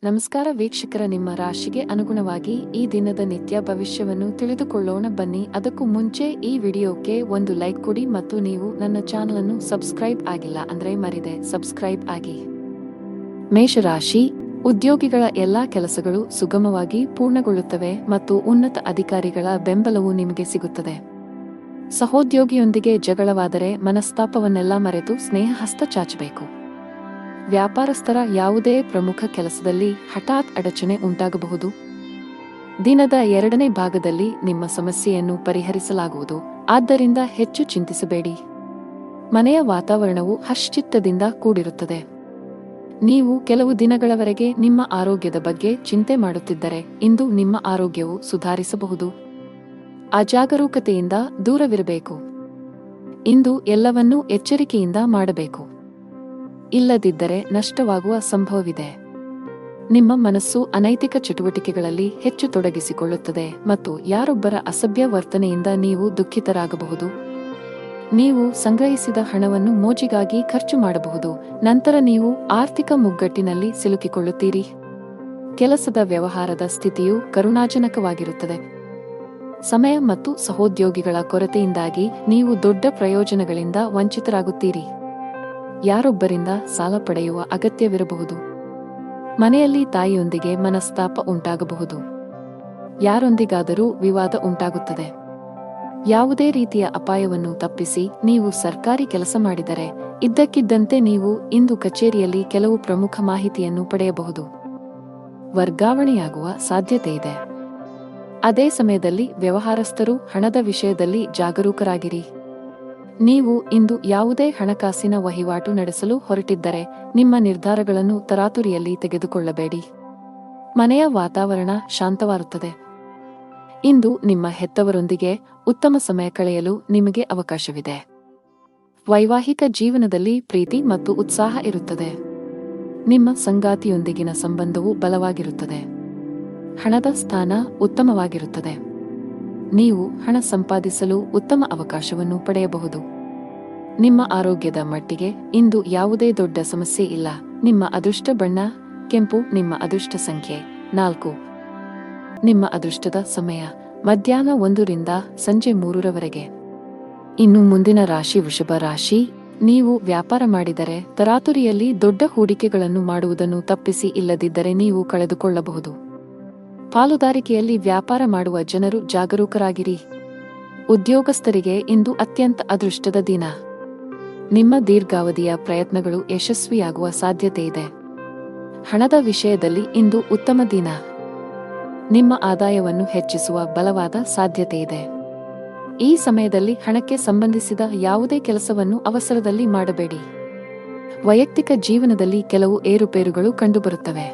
ನಮಸ್ಕಾರ ವೀಕ್ಷಕರ, ನಿಮ್ಮ ರಾಶಿಗೆ ಅನುಗುಣವಾಗಿ ಈ ದಿನದ ನಿತ್ಯ ಭವಿಷ್ಯವನ್ನು ತಿಳಿದುಕೊಳ್ಳೋಣ ಬನ್ನಿ. ಅದಕ್ಕೂ ಮುಂಚೆ ಈ ವಿಡಿಯೋಕ್ಕೆ ಒಂದು ಲೈಕ್ ಕೊಡಿ ಮತ್ತು ನೀವು ನನ್ನ ಚಾನಲ್ ಅನ್ನು ಸಬ್ಸ್ಕ್ರೈಬ್ ಆಗಿಲ್ಲ ಅಂದ್ರೆ ಮರಿದೆ ಸಬ್ಸ್ಕ್ರೈಬ್ ಆಗಿ. ಮೇಷರಾಶಿ, ಉದ್ಯೋಗಿಗಳ ಎಲ್ಲಾ ಕೆಲಸಗಳು ಸುಗಮವಾಗಿ ಪೂರ್ಣಗೊಳ್ಳುತ್ತವೆ ಮತ್ತು ಉನ್ನತ ಅಧಿಕಾರಿಗಳ ಬೆಂಬಲವು ನಿಮಗೆ ಸಿಗುತ್ತದೆ. ಸಹೋದ್ಯೋಗಿಯೊಂದಿಗೆ ಜಗಳವಾದರೆ ಮನಸ್ತಾಪವನ್ನೆಲ್ಲ ಮರೆತು ಸ್ನೇಹ ಹಸ್ತ ಚಾಚಬೇಕು. ವ್ಯಾಪಾರಸ್ಥರ ಯಾವುದೇ ಪ್ರಮುಖ ಕೆಲಸದಲ್ಲಿ ಹಠಾತ್ ಅಡಚಣೆ ಉಂಟಾಗಬಹುದು. ದಿನದ ಎರಡನೇ ಭಾಗದಲ್ಲಿ ನಿಮ್ಮ ಸಮಸ್ಯೆಯನ್ನು ಪರಿಹರಿಸಲಾಗುವುದು, ಆದ್ದರಿಂದ ಹೆಚ್ಚು ಚಿಂತಿಸಬೇಡಿ. ಮನೆಯ ವಾತಾವರಣವು ಹರ್ಷಚಿತ್ತದಿಂದ ಕೂಡಿರುತ್ತದೆ. ನೀವು ಕೆಲವು ದಿನಗಳವರೆಗೆ ನಿಮ್ಮ ಆರೋಗ್ಯದ ಬಗ್ಗೆ ಚಿಂತೆ ಮಾಡುತ್ತಿದ್ದರೆ ಇಂದು ನಿಮ್ಮ ಆರೋಗ್ಯವು ಸುಧಾರಿಸಬಹುದು. ಅಜಾಗರೂಕತೆಯಿಂದ ದೂರವಿರಬೇಕು. ಇಂದು ಎಲ್ಲವನ್ನೂ ಎಚ್ಚರಿಕೆಯಿಂದ ಮಾಡಬೇಕು, ಇಲ್ಲದಿದ್ದರೆ ನಷ್ಟವಾಗುವ ಸಂಭವವಿದೆ. ನಿಮ್ಮ ಮನಸ್ಸು ಅನೈತಿಕ ಚಟುವಟಿಕೆಗಳಲ್ಲಿ ಹೆಚ್ಚು ತೊಡಗಿಸಿಕೊಳ್ಳುತ್ತದೆ ಮತ್ತು ಯಾರೊಬ್ಬರ ಅಸಭ್ಯ ವರ್ತನೆಯಿಂದ ನೀವು ದುಃಖಿತರಾಗಬಹುದು. ನೀವು ಸಂಗ್ರಹಿಸಿದ ಹಣವನ್ನು ಮೋಜಿಗಾಗಿ ಖರ್ಚು ಮಾಡಬಹುದು, ನಂತರ ನೀವು ಆರ್ಥಿಕ ಮುಗ್ಗಟ್ಟಿನಲ್ಲಿ ಸಿಲುಕಿಕೊಳ್ಳುತ್ತೀರಿ. ಕೆಲಸದ ವ್ಯವಹಾರದ ಸ್ಥಿತಿಯು ಕರುಣಾಜನಕವಾಗಿರುತ್ತದೆ. ಸಮಯ ಮತ್ತು ಸಹೋದ್ಯೋಗಿಗಳ ಕೊರತೆಯಿಂದಾಗಿ ನೀವು ದೊಡ್ಡ ಪ್ರಯೋಜನಗಳಿಂದ ವಂಚಿತರಾಗುತ್ತೀರಿ. ಯಾರೊಬ್ಬರಿಂದ ಸಾಲ ಪಡೆಯುವ ಅಗತ್ಯವಿರಬಹುದು. ಮನೆಯಲ್ಲಿ ತಾಯಿಯೊಂದಿಗೆ ಮನಸ್ತಾಪ ಉಂಟಾಗಬಹುದು. ಯಾರೊಂದಿಗಾದರೂ ವಿವಾದ ಉಂಟಾಗುತ್ತದೆ. ಯಾವುದೇ ರೀತಿಯ ಅಪಾಯವನ್ನು ತಪ್ಪಿಸಿ ನೀವು ಸರ್ಕಾರಿ ಕೆಲಸ ಮಾಡಿದರೆ ಇದ್ದಕ್ಕಿದ್ದಂತೆ ನೀವು ಇಂದು ಕಚೇರಿಯಲ್ಲಿ ಕೆಲವು ಪ್ರಮುಖ ಮಾಹಿತಿಯನ್ನು ಪಡೆಯಬಹುದು. ವರ್ಗಾವಣೆಯಾಗುವ ಸಾಧ್ಯತೆಯಿದೆ. ಅದೇ ಸಮಯದಲ್ಲಿ ವ್ಯವಹಾರಸ್ಥರು ಹಣದ ವಿಷಯದಲ್ಲಿ ಜಾಗರೂಕರಾಗಿರಿ. ನೀವು ಇಂದು ಯಾವುದೇ ಹಣಕಾಸಿನ ವಹಿವಾಟು ನಡೆಸಲು ಹೊರಟಿದ್ದರೆ ನಿಮ್ಮ ನಿರ್ಧಾರಗಳನ್ನು ತರಾತುರಿಯಲ್ಲಿ ತೆಗೆದುಕೊಳ್ಳಬೇಡಿ. ಮನೆಯ ವಾತಾವರಣ ಶಾಂತವಾಗುತ್ತದೆ. ಇಂದು ನಿಮ್ಮ ಹೆತ್ತವರೊಂದಿಗೆ ಉತ್ತಮ ಸಮಯ ಕಳೆಯಲು ನಿಮಗೆ ಅವಕಾಶವಿದೆ. ವೈವಾಹಿಕ ಜೀವನದಲ್ಲಿ ಪ್ರೀತಿ ಮತ್ತು ಉತ್ಸಾಹ ಇರುತ್ತದೆ. ನಿಮ್ಮ ಸಂಗಾತಿಯೊಂದಿಗಿನ ಸಂಬಂಧವು ಬಲವಾಗಿರುತ್ತದೆ. ಹಣದ ಸ್ಥಾನ ಉತ್ತಮವಾಗಿರುತ್ತದೆ. ನೀವು ಹಣ ಸಂಪಾದಿಸಲು ಉತ್ತಮ ಅವಕಾಶವನ್ನು ಪಡೆಯಬಹುದು. ನಿಮ್ಮ ಆರೋಗ್ಯದ ಮಟ್ಟಿಗೆ ಇಂದು ಯಾವುದೇ ದೊಡ್ಡ ಸಮಸ್ಯೆ ಇಲ್ಲ. ನಿಮ್ಮ ಅದೃಷ್ಟ ಬಣ್ಣ ಕೆಂಪು. ನಿಮ್ಮ ಅದೃಷ್ಟ ಸಂಖ್ಯೆ 4. ನಿಮ್ಮ ಅದೃಷ್ಟದ ಸಮಯ ಮಧ್ಯಾಹ್ನ 1 ರಿಂದ ಸಂಜೆ 3 ರವರೆಗೆ. ಇನ್ನು ಮುಂದಿನ ರಾಶಿ ವೃಷಭ ರಾಶಿ. ನೀವು ವ್ಯಾಪಾರ ಮಾಡಿದರೆ ತರಾತುರಿಯಲ್ಲಿ ದೊಡ್ಡ ಹೂಡಿಕೆಗಳನ್ನು ಮಾಡುವುದನ್ನು ತಪ್ಪಿಸಿ, ಇಲ್ಲದಿದ್ದರೆ ನೀವು ಕಳೆದುಕೊಳ್ಳಬಹುದು. ಪಾಲುದಾರಿಕೆಯಲ್ಲಿ ವ್ಯಾಪಾರ ಮಾಡುವ ಜನರು ಜಾಗರೂಕರಾಗಿರಿ. ಉದ್ಯೋಗಸ್ಥರಿಗೆ ಇಂದು ಅತ್ಯಂತ ಅದೃಷ್ಟದ ದಿನ. ನಿಮ್ಮ ದೀರ್ಘಾವಧಿಯ ಪ್ರಯತ್ನಗಳು ಯಶಸ್ವಿಯಾಗುವ ಸಾಧ್ಯತೆಯಿದೆ. ಹಣದ ವಿಷಯದಲ್ಲಿ ಇಂದು ಉತ್ತಮ ದಿನ. ನಿಮ್ಮ ಆದಾಯವನ್ನು ಹೆಚ್ಚಿಸುವ ಬಲವಾದ ಸಾಧ್ಯತೆಯಿದೆ. ಈ ಸಮಯದಲ್ಲಿ ಹಣಕ್ಕೆ ಸಂಬಂಧಿಸಿದ ಯಾವುದೇ ಕೆಲಸವನ್ನು ಅವಸರದಲ್ಲಿ ಮಾಡಬೇಡಿ. ವೈಯಕ್ತಿಕ ಜೀವನದಲ್ಲಿ ಕೆಲವು ಏರುಪೇರುಗಳು ಕಂಡುಬರುತ್ತವೆ.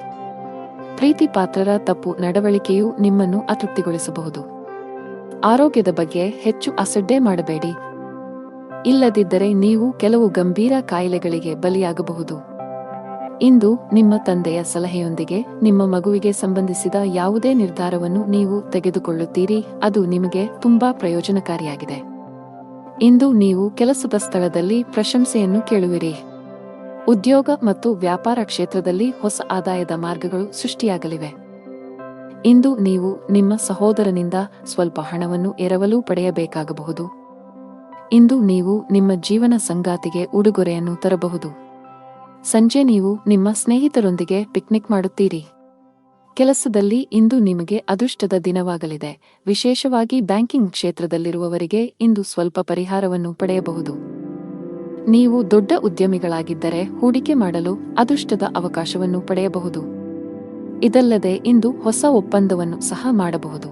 ಪ್ರೀತಿ ಪಾತ್ರರ ತಪ್ಪು ನಡವಳಿಕೆಯು ನಿಮ್ಮನ್ನು ಅತೃಪ್ತಿಗೊಳಿಸಬಹುದು. ಆರೋಗ್ಯದ ಬಗ್ಗೆ ಹೆಚ್ಚು ಅಸಡ್ಡೆ ಮಾಡಬೇಡಿ, ಇಲ್ಲದಿದ್ದರೆ ನೀವು ಕೆಲವು ಗಂಭೀರ ಕಾಯಿಲೆಗಳಿಗೆ ಬಲಿಯಾಗಬಹುದು. ಇಂದು ನಿಮ್ಮ ತಂದೆಯ ಸಲಹೆಯೊಂದಿಗೆ ನಿಮ್ಮ ಮಗುವಿಗೆ ಸಂಬಂಧಿಸಿದ ಯಾವುದೇ ನಿರ್ಧಾರವನ್ನು ನೀವು ತೆಗೆದುಕೊಳ್ಳುತ್ತೀರಿ, ಅದು ನಿಮಗೆ ತುಂಬಾ ಪ್ರಯೋಜನಕಾರಿಯಾಗಿದೆ. ಇಂದು ನೀವು ಕೆಲಸದ ಸ್ಥಳದಲ್ಲಿ ಪ್ರಶಂಸೆಯನ್ನು ಕೇಳುವಿರಿ. ಉದ್ಯೋಗ ಮತ್ತು ವ್ಯಾಪಾರ ಕ್ಷೇತ್ರದಲ್ಲಿ ಹೊಸ ಆದಾಯದ ಮಾರ್ಗಗಳು ಸೃಷ್ಟಿಯಾಗಲಿವೆ. ಇಂದು ನೀವು ನಿಮ್ಮ ಸಹೋದರನಿಂದ ಸ್ವಲ್ಪ ಹಣವನ್ನು ಎರವಲು ಪಡೆಯಬೇಕಾಗಬಹುದು. ಇಂದು ನೀವು ನಿಮ್ಮ ಜೀವನ ಸಂಗಾತಿಗೆ ಉಡುಗೊರೆಯನ್ನು ತರಬಹುದು. ಸಂಜೆ ನೀವು ನಿಮ್ಮ ಸ್ನೇಹಿತರೊಂದಿಗೆ ಪಿಕ್ನಿಕ್ ಮಾಡುತ್ತೀರಿ. ಕೆಲಸದಲ್ಲಿ ಇಂದು ನಿಮಗೆ ಅದೃಷ್ಟದ ದಿನವಾಗಲಿದೆ. ವಿಶೇಷವಾಗಿ ಬ್ಯಾಂಕಿಂಗ್ ಕ್ಷೇತ್ರದಲ್ಲಿರುವವರಿಗೆ ಇಂದು ಸ್ವಲ್ಪ ಪರಿಹಾರವನ್ನು ಪಡೆಯಬಹುದು. ನೀವು ದೊಡ್ಡ ಉದ್ಯಮಿಗಳಾಗಿದ್ದರೆ ಹೂಡಿಕೆ ಮಾಡಲು ಅದೃಷ್ಟದ ಅವಕಾಶವನ್ನು ಪಡೆಯಬಹುದು. ಇದಲ್ಲದೆ ಇಂದು ಹೊಸ ಒಪ್ಪಂದವನ್ನು ಸಹ ಮಾಡಬಹುದು.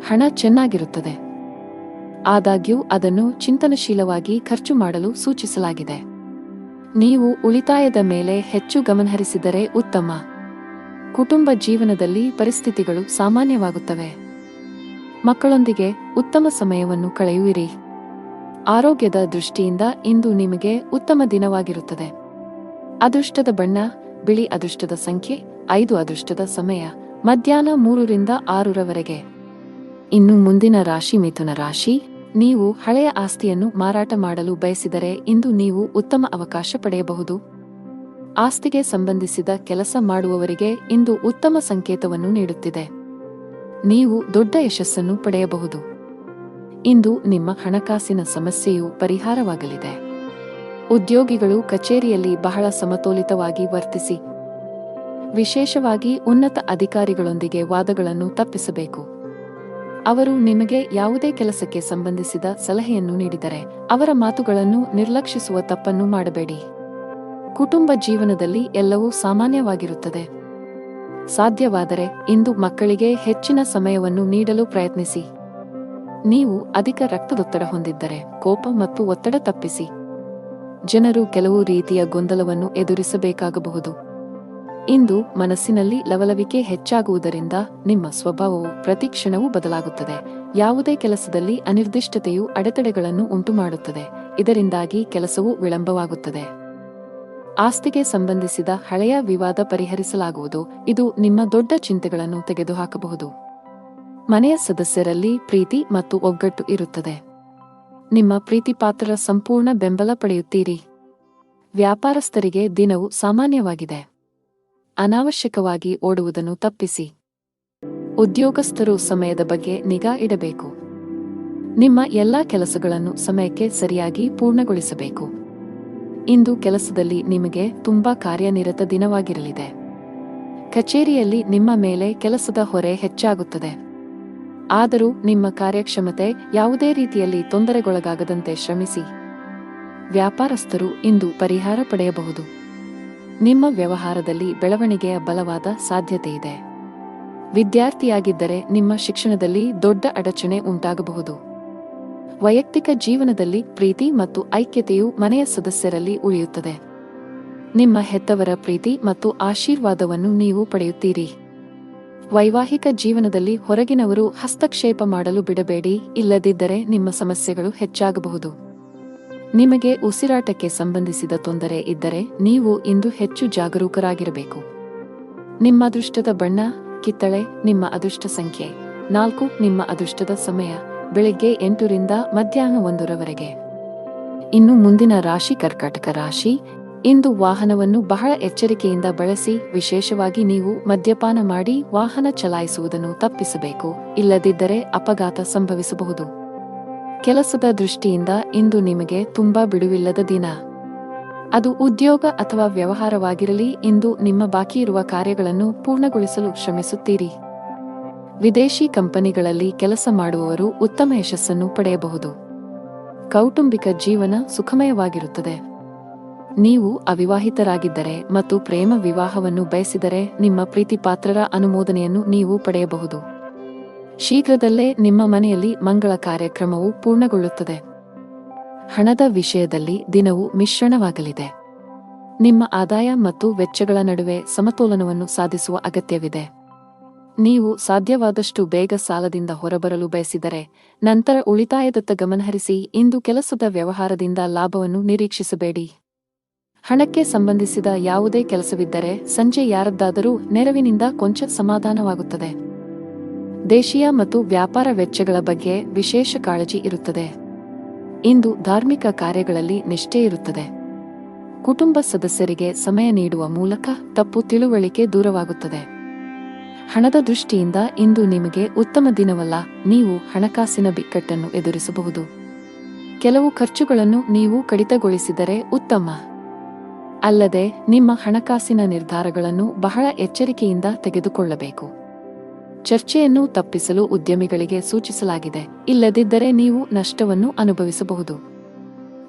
ಹಣ ಚೆನ್ನಾಗಿರುತ್ತದೆ, ಆದಾಗ್ಯೂ ಅದನ್ನು ಚಿಂತನಶೀಲವಾಗಿ ಖರ್ಚು ಮಾಡಲು ಸೂಚಿಸಲಾಗಿದೆ. ನೀವು ಉಳಿತಾಯದ ಮೇಲೆ ಹೆಚ್ಚು ಗಮನಹರಿಸಿದರೆ ಉತ್ತಮ. ಕುಟುಂಬ ಜೀವನದಲ್ಲಿ ಪರಿಸ್ಥಿತಿಗಳು ಸಾಮಾನ್ಯವಾಗುತ್ತವೆ. ಮಕ್ಕಳೊಂದಿಗೆ ಉತ್ತಮ ಸಮಯವನ್ನು ಕಳೆಯುವಿರಿ. ಆರೋಗ್ಯದ ದೃಷ್ಟಿಯಿಂದ ಇಂದು ನಿಮಗೆ ಉತ್ತಮ ದಿನವಾಗಿರುತ್ತದೆ. ಅದೃಷ್ಟದ ಬಣ್ಣ ಬಿಳಿ. ಅದೃಷ್ಟದ ಸಂಖ್ಯೆ 5. ಅದೃಷ್ಟದ ಸಮಯ ಮಧ್ಯಾಹ್ನ 3 ರಿಂದ 6 ರವರೆಗೆ. ಇನ್ನು ಮುಂದಿನ ರಾಶಿ ಮಿಥುನ ರಾಶಿ. ನೀವು ಹಳೆಯ ಆಸ್ತಿಯನ್ನು ಮಾರಾಟ ಮಾಡಲು ಬಯಸಿದರೆ ಇಂದು ನೀವು ಉತ್ತಮ ಅವಕಾಶ ಪಡೆಯಬಹುದು. ಆಸ್ತಿಗೆ ಸಂಬಂಧಿಸಿದ ಕೆಲಸ ಮಾಡುವವರಿಗೆ ಇಂದು ಉತ್ತಮ ಸಂಕೇತವನ್ನು ನೀಡುತ್ತಿದೆ. ನೀವು ದೊಡ್ಡ ಯಶಸ್ಸನ್ನು ಪಡೆಯಬಹುದು. ಇಂದು ನಿಮ್ಮ ಹಣಕಾಸಿನ ಸಮಸ್ಯೆಯು ಪರಿಹಾರವಾಗಲಿದೆ. ಉದ್ಯೋಗಿಗಳು ಕಚೇರಿಯಲ್ಲಿ ಬಹಳ ಸಮತೋಲಿತವಾಗಿ ವರ್ತಿಸಿ. ವಿಶೇಷವಾಗಿ ಉನ್ನತ ಅಧಿಕಾರಿಗಳೊಂದಿಗೆ ವಾದಗಳನ್ನು ತಪ್ಪಿಸಬೇಕು. ಅವರು ನಿಮಗೆ ಯಾವುದೇ ಕೆಲಸಕ್ಕೆ ಸಂಬಂಧಿಸಿದ ಸಲಹೆಯನ್ನು ನೀಡಿದರೆ ಅವರ ಮಾತುಗಳನ್ನು ನಿರ್ಲಕ್ಷಿಸುವ ತಪ್ಪನ್ನು ಮಾಡಬೇಡಿ. ಕುಟುಂಬ ಜೀವನದಲ್ಲಿ ಎಲ್ಲವೂ ಸಾಮಾನ್ಯವಾಗಿರುತ್ತದೆ. ಸಾಧ್ಯವಾದರೆ ಇಂದು ಮಕ್ಕಳಿಗೆ ಹೆಚ್ಚಿನ ಸಮಯವನ್ನು ನೀಡಲು ಪ್ರಯತ್ನಿಸಿ. ನೀವು ಅಧಿಕ ರಕ್ತದೊತ್ತಡ ಹೊಂದಿದ್ದರೆ ಕೋಪ ಮತ್ತು ಒತ್ತಡ ತಪ್ಪಿಸಿ. ಜನರು ಕೆಲವು ರೀತಿಯ ಗೊಂದಲವನ್ನು ಎದುರಿಸಬೇಕಾಗಬಹುದು. ಇಂದು ಮನಸ್ಸಿನಲ್ಲಿ ಲವಲವಿಕೆ ಹೆಚ್ಚಾಗುವುದರಿಂದ ನಿಮ್ಮ ಸ್ವಭಾವವು ಪ್ರತಿಕ್ಷಣವೂ ಬದಲಾಗುತ್ತದೆ. ಯಾವುದೇ ಕೆಲಸದಲ್ಲಿ ಅನಿರ್ದಿಷ್ಟತೆಯು ಅಡೆತಡೆಗಳನ್ನು ಉಂಟುಮಾಡುತ್ತದೆ. ಇದರಿಂದಾಗಿ ಕೆಲಸವು ವಿಳಂಬವಾಗುತ್ತದೆ. ಆಸ್ತಿಗೆ ಸಂಬಂಧಿಸಿದ ಹಳೆಯ ವಿವಾದ ಪರಿಹರಿಸಲಾಗುವುದು. ಇದು ನಿಮ್ಮ ದೊಡ್ಡ ಚಿಂತೆಗಳನ್ನು ತೆಗೆದುಹಾಕಬಹುದು. ಮನೆಯ ಸದಸ್ಯರಲ್ಲಿ ಪ್ರೀತಿ ಮತ್ತು ಒಗ್ಗಟ್ಟು ಇರುತ್ತದೆ. ನಿಮ್ಮ ಪ್ರೀತಿಪಾತ್ರರ ಸಂಪೂರ್ಣ ಬೆಂಬಲ ಪಡೆಯುತ್ತೀರಿ. ವ್ಯಾಪಾರಸ್ಥರಿಗೆ ದಿನವು ಸಾಮಾನ್ಯವಾಗಿದೆ. ಅನಾವಶ್ಯಕವಾಗಿ ಓಡುವುದನ್ನು ತಪ್ಪಿಸಿ. ಉದ್ಯೋಗಸ್ಥರು ಸಮಯದ ಬಗ್ಗೆ ನಿಗಾ ಇಡಬೇಕು. ನಿಮ್ಮ ಎಲ್ಲಾ ಕೆಲಸಗಳನ್ನು ಸಮಯಕ್ಕೆ ಸರಿಯಾಗಿ ಪೂರ್ಣಗೊಳಿಸಬೇಕು. ಇಂದು ಕೆಲಸದಲ್ಲಿ ನಿಮಗೆ ತುಂಬಾ ಕಾರ್ಯನಿರತ ದಿನವಾಗಿರಲಿದೆ. ಕಚೇರಿಯಲ್ಲಿ ನಿಮ್ಮ ಮೇಲೆ ಕೆಲಸದ ಹೊರೆ ಹೆಚ್ಚಾಗುತ್ತದೆ. ಆದರೂ ನಿಮ್ಮ ಕಾರ್ಯಕ್ಷಮತೆ ಯಾವುದೇ ರೀತಿಯಲ್ಲಿ ತೊಂದರೆಗೊಳಗಾಗದಂತೆ ಶ್ರಮಿಸಿ. ವ್ಯಾಪಾರಸ್ಥರು ಇಂದು ಪರಿಹಾರ ಪಡೆಯಬಹುದು. ನಿಮ್ಮ ವ್ಯವಹಾರದಲ್ಲಿ ಬೆಳವಣಿಗೆಯ ಬಲವಾದ ಸಾಧ್ಯತೆಯಿದೆ. ವಿದ್ಯಾರ್ಥಿಯಾಗಿದ್ದರೆ ನಿಮ್ಮ ಶಿಕ್ಷಣದಲ್ಲಿ ದೊಡ್ಡ ಅಡಚಣೆ ಉಂಟಾಗಬಹುದು. ವೈಯಕ್ತಿಕ ಜೀವನದಲ್ಲಿ ಪ್ರೀತಿ ಮತ್ತು ಐಕ್ಯತೆಯು ಮನೆಯ ಸದಸ್ಯರಲ್ಲಿ ಉಳಿಯುತ್ತದೆ. ನಿಮ್ಮ ಹೆತ್ತವರ ಪ್ರೀತಿ ಮತ್ತು ಆಶೀರ್ವಾದವನ್ನು ನೀವು ಪಡೆಯುತ್ತೀರಿ. ವೈವಾಹಿಕ ಜೀವನದಲ್ಲಿ ಹೊರಗಿನವರು ಹಸ್ತಕ್ಷೇಪ ಮಾಡಲು ಬಿಡಬೇಡಿ, ಇಲ್ಲದಿದ್ದರೆ ನಿಮ್ಮ ಸಮಸ್ಯೆಗಳು ಹೆಚ್ಚಾಗಬಹುದು. ನಿಮಗೆ ಉಸಿರಾಟಕ್ಕೆ ಸಂಬಂಧಿಸಿದ ತೊಂದರೆ ಇದ್ದರೆ ನೀವು ಇಂದು ಹೆಚ್ಚು ಜಾಗರೂಕರಾಗಿರಬೇಕು. ನಿಮ್ಮ ಅದೃಷ್ಟದ ಬಣ್ಣ ಕಿತ್ತಳೆ. ನಿಮ್ಮ ಅದೃಷ್ಟ ಸಂಖ್ಯೆ 4. ನಿಮ್ಮ ಅದೃಷ್ಟದ ಸಮಯ ಬೆಳಿಗ್ಗೆ 8 ರಿಂದ ಮಧ್ಯಾಹ್ನ 1 ರವರೆಗೆ. ಇನ್ನು ಮುಂದಿನ ರಾಶಿ ಕರ್ಕಾಟಕ ರಾಶಿ. ಇಂದು ವಾಹನವನ್ನು ಬಹಳ ಎಚ್ಚರಿಕೆಯಿಂದ ಬಳಸಿ. ವಿಶೇಷವಾಗಿ ನೀವು ಮದ್ಯಪಾನ ಮಾಡಿ ವಾಹನ ಚಲಾಯಿಸುವುದನ್ನು ತಪ್ಪಿಸಬೇಕು, ಇಲ್ಲದಿದ್ದರೆ ಅಪಘಾತ ಸಂಭವಿಸಬಹುದು. ಕೆಲಸದ ದೃಷ್ಟಿಯಿಂದ ಇಂದು ನಿಮಗೆ ತುಂಬಾ ಬಿಡುವಿಲ್ಲದ ದಿನ. ಅದು ಉದ್ಯೋಗ ಅಥವಾ ವ್ಯವಹಾರವಾಗಿರಲಿ, ಇಂದು ನಿಮ್ಮ ಬಾಕಿಯಿರುವ ಕಾರ್ಯಗಳನ್ನು ಪೂರ್ಣಗೊಳಿಸಲು ಶ್ರಮಿಸುತ್ತೀರಿ. ವಿದೇಶಿ ಕಂಪನಿಗಳಲ್ಲಿ ಕೆಲಸ ಮಾಡುವವರು ಉತ್ತಮ ಯಶಸ್ಸನ್ನು ಪಡೆಯಬಹುದು. ಕೌಟುಂಬಿಕ ಜೀವನ ಸುಖಮಯವಾಗಿರುತ್ತದೆ. ನೀವು ಅವಿವಾಹಿತರಾಗಿದ್ದರೆ ಮತ್ತು ಪ್ರೇಮ ವಿವಾಹವನ್ನು ಬಯಸಿದರೆ ನಿಮ್ಮ ಪ್ರೀತಿಪಾತ್ರರ ಅನುಮೋದನೆಯನ್ನು ನೀವು ಪಡೆಯಬಹುದು. ಶೀಘ್ರದಲ್ಲೇ ನಿಮ್ಮ ಮನೆಯಲ್ಲಿ ಮಂಗಳ ಕಾರ್ಯಕ್ರಮವು ಪೂರ್ಣಗೊಳ್ಳುತ್ತದೆ. ಹಣದ ವಿಷಯದಲ್ಲಿ ದಿನವು ಮಿಶ್ರಣವಾಗಲಿದೆ. ನಿಮ್ಮ ಆದಾಯ ಮತ್ತು ವೆಚ್ಚಗಳ ನಡುವೆ ಸಮತೋಲನವನ್ನು ಸಾಧಿಸುವ ಅಗತ್ಯವಿದೆ. ನೀವು ಸಾಧ್ಯವಾದಷ್ಟು ಬೇಗ ಸಾಲದಿಂದ ಹೊರಬರಲು ಬಯಸಿದರೆ ನಂತರ ಉಳಿತಾಯದತ್ತ ಗಮನಹರಿಸಿ. ಇಂದು ಕೆಲಸದ ವ್ಯವಹಾರದಿಂದ ಲಾಭವನ್ನು ನಿರೀಕ್ಷಿಸಬೇಡಿ. ಹಣಕ್ಕೆ ಸಂಬಂಧಿಸಿದ ಯಾವುದೇ ಕೆಲಸವಿದ್ದರೆ ಸಂಜೆ ಯಾರದ್ದಾದರೂ ನೆರವಿನಿಂದ ಕೊಂಚ ಸಮಾಧಾನವಾಗುತ್ತದೆ. ದೇಶೀಯ ಮತ್ತು ವ್ಯಾಪಾರ ವೆಚ್ಚಗಳ ಬಗ್ಗೆ ವಿಶೇಷ ಕಾಳಜಿ ಇರುತ್ತದೆ. ಇಂದು ಧಾರ್ಮಿಕ ಕಾರ್ಯಗಳಲ್ಲಿ ನಿಷ್ಠೆ ಇರುತ್ತದೆ. ಕುಟುಂಬ ಸದಸ್ಯರಿಗೆ ಸಮಯ ನೀಡುವ ಮೂಲಕ ತಪ್ಪು ತಿಳುವಳಿಕೆ ದೂರವಾಗುತ್ತದೆ. ಹಣದ ದೃಷ್ಟಿಯಿಂದ ಇಂದು ನಿಮಗೆ ಉತ್ತಮ ದಿನವಲ್ಲ. ನೀವು ಹಣಕಾಸಿನ ಬಿಕ್ಕಟ್ಟನ್ನು ಎದುರಿಸಬಹುದು. ಕೆಲವು ಖರ್ಚುಗಳನ್ನು ನೀವು ಕಡಿತಗೊಳಿಸಿದರೆ ಉತ್ತಮ. ಅಲ್ಲದೆ ನಿಮ್ಮ ಹಣಕಾಸಿನ ನಿರ್ಧಾರಗಳನ್ನು ಬಹಳ ಎಚ್ಚರಿಕೆಯಿಂದ ತೆಗೆದುಕೊಳ್ಳಬೇಕು. ಚರ್ಚೆಯನ್ನು ತಪ್ಪಿಸಲು ಉದ್ಯಮಿಗಳಿಗೆ ಸೂಚಿಸಲಾಗಿದೆ, ಇಲ್ಲದಿದ್ದರೆ ನೀವು ನಷ್ಟವನ್ನು ಅನುಭವಿಸಬಹುದು.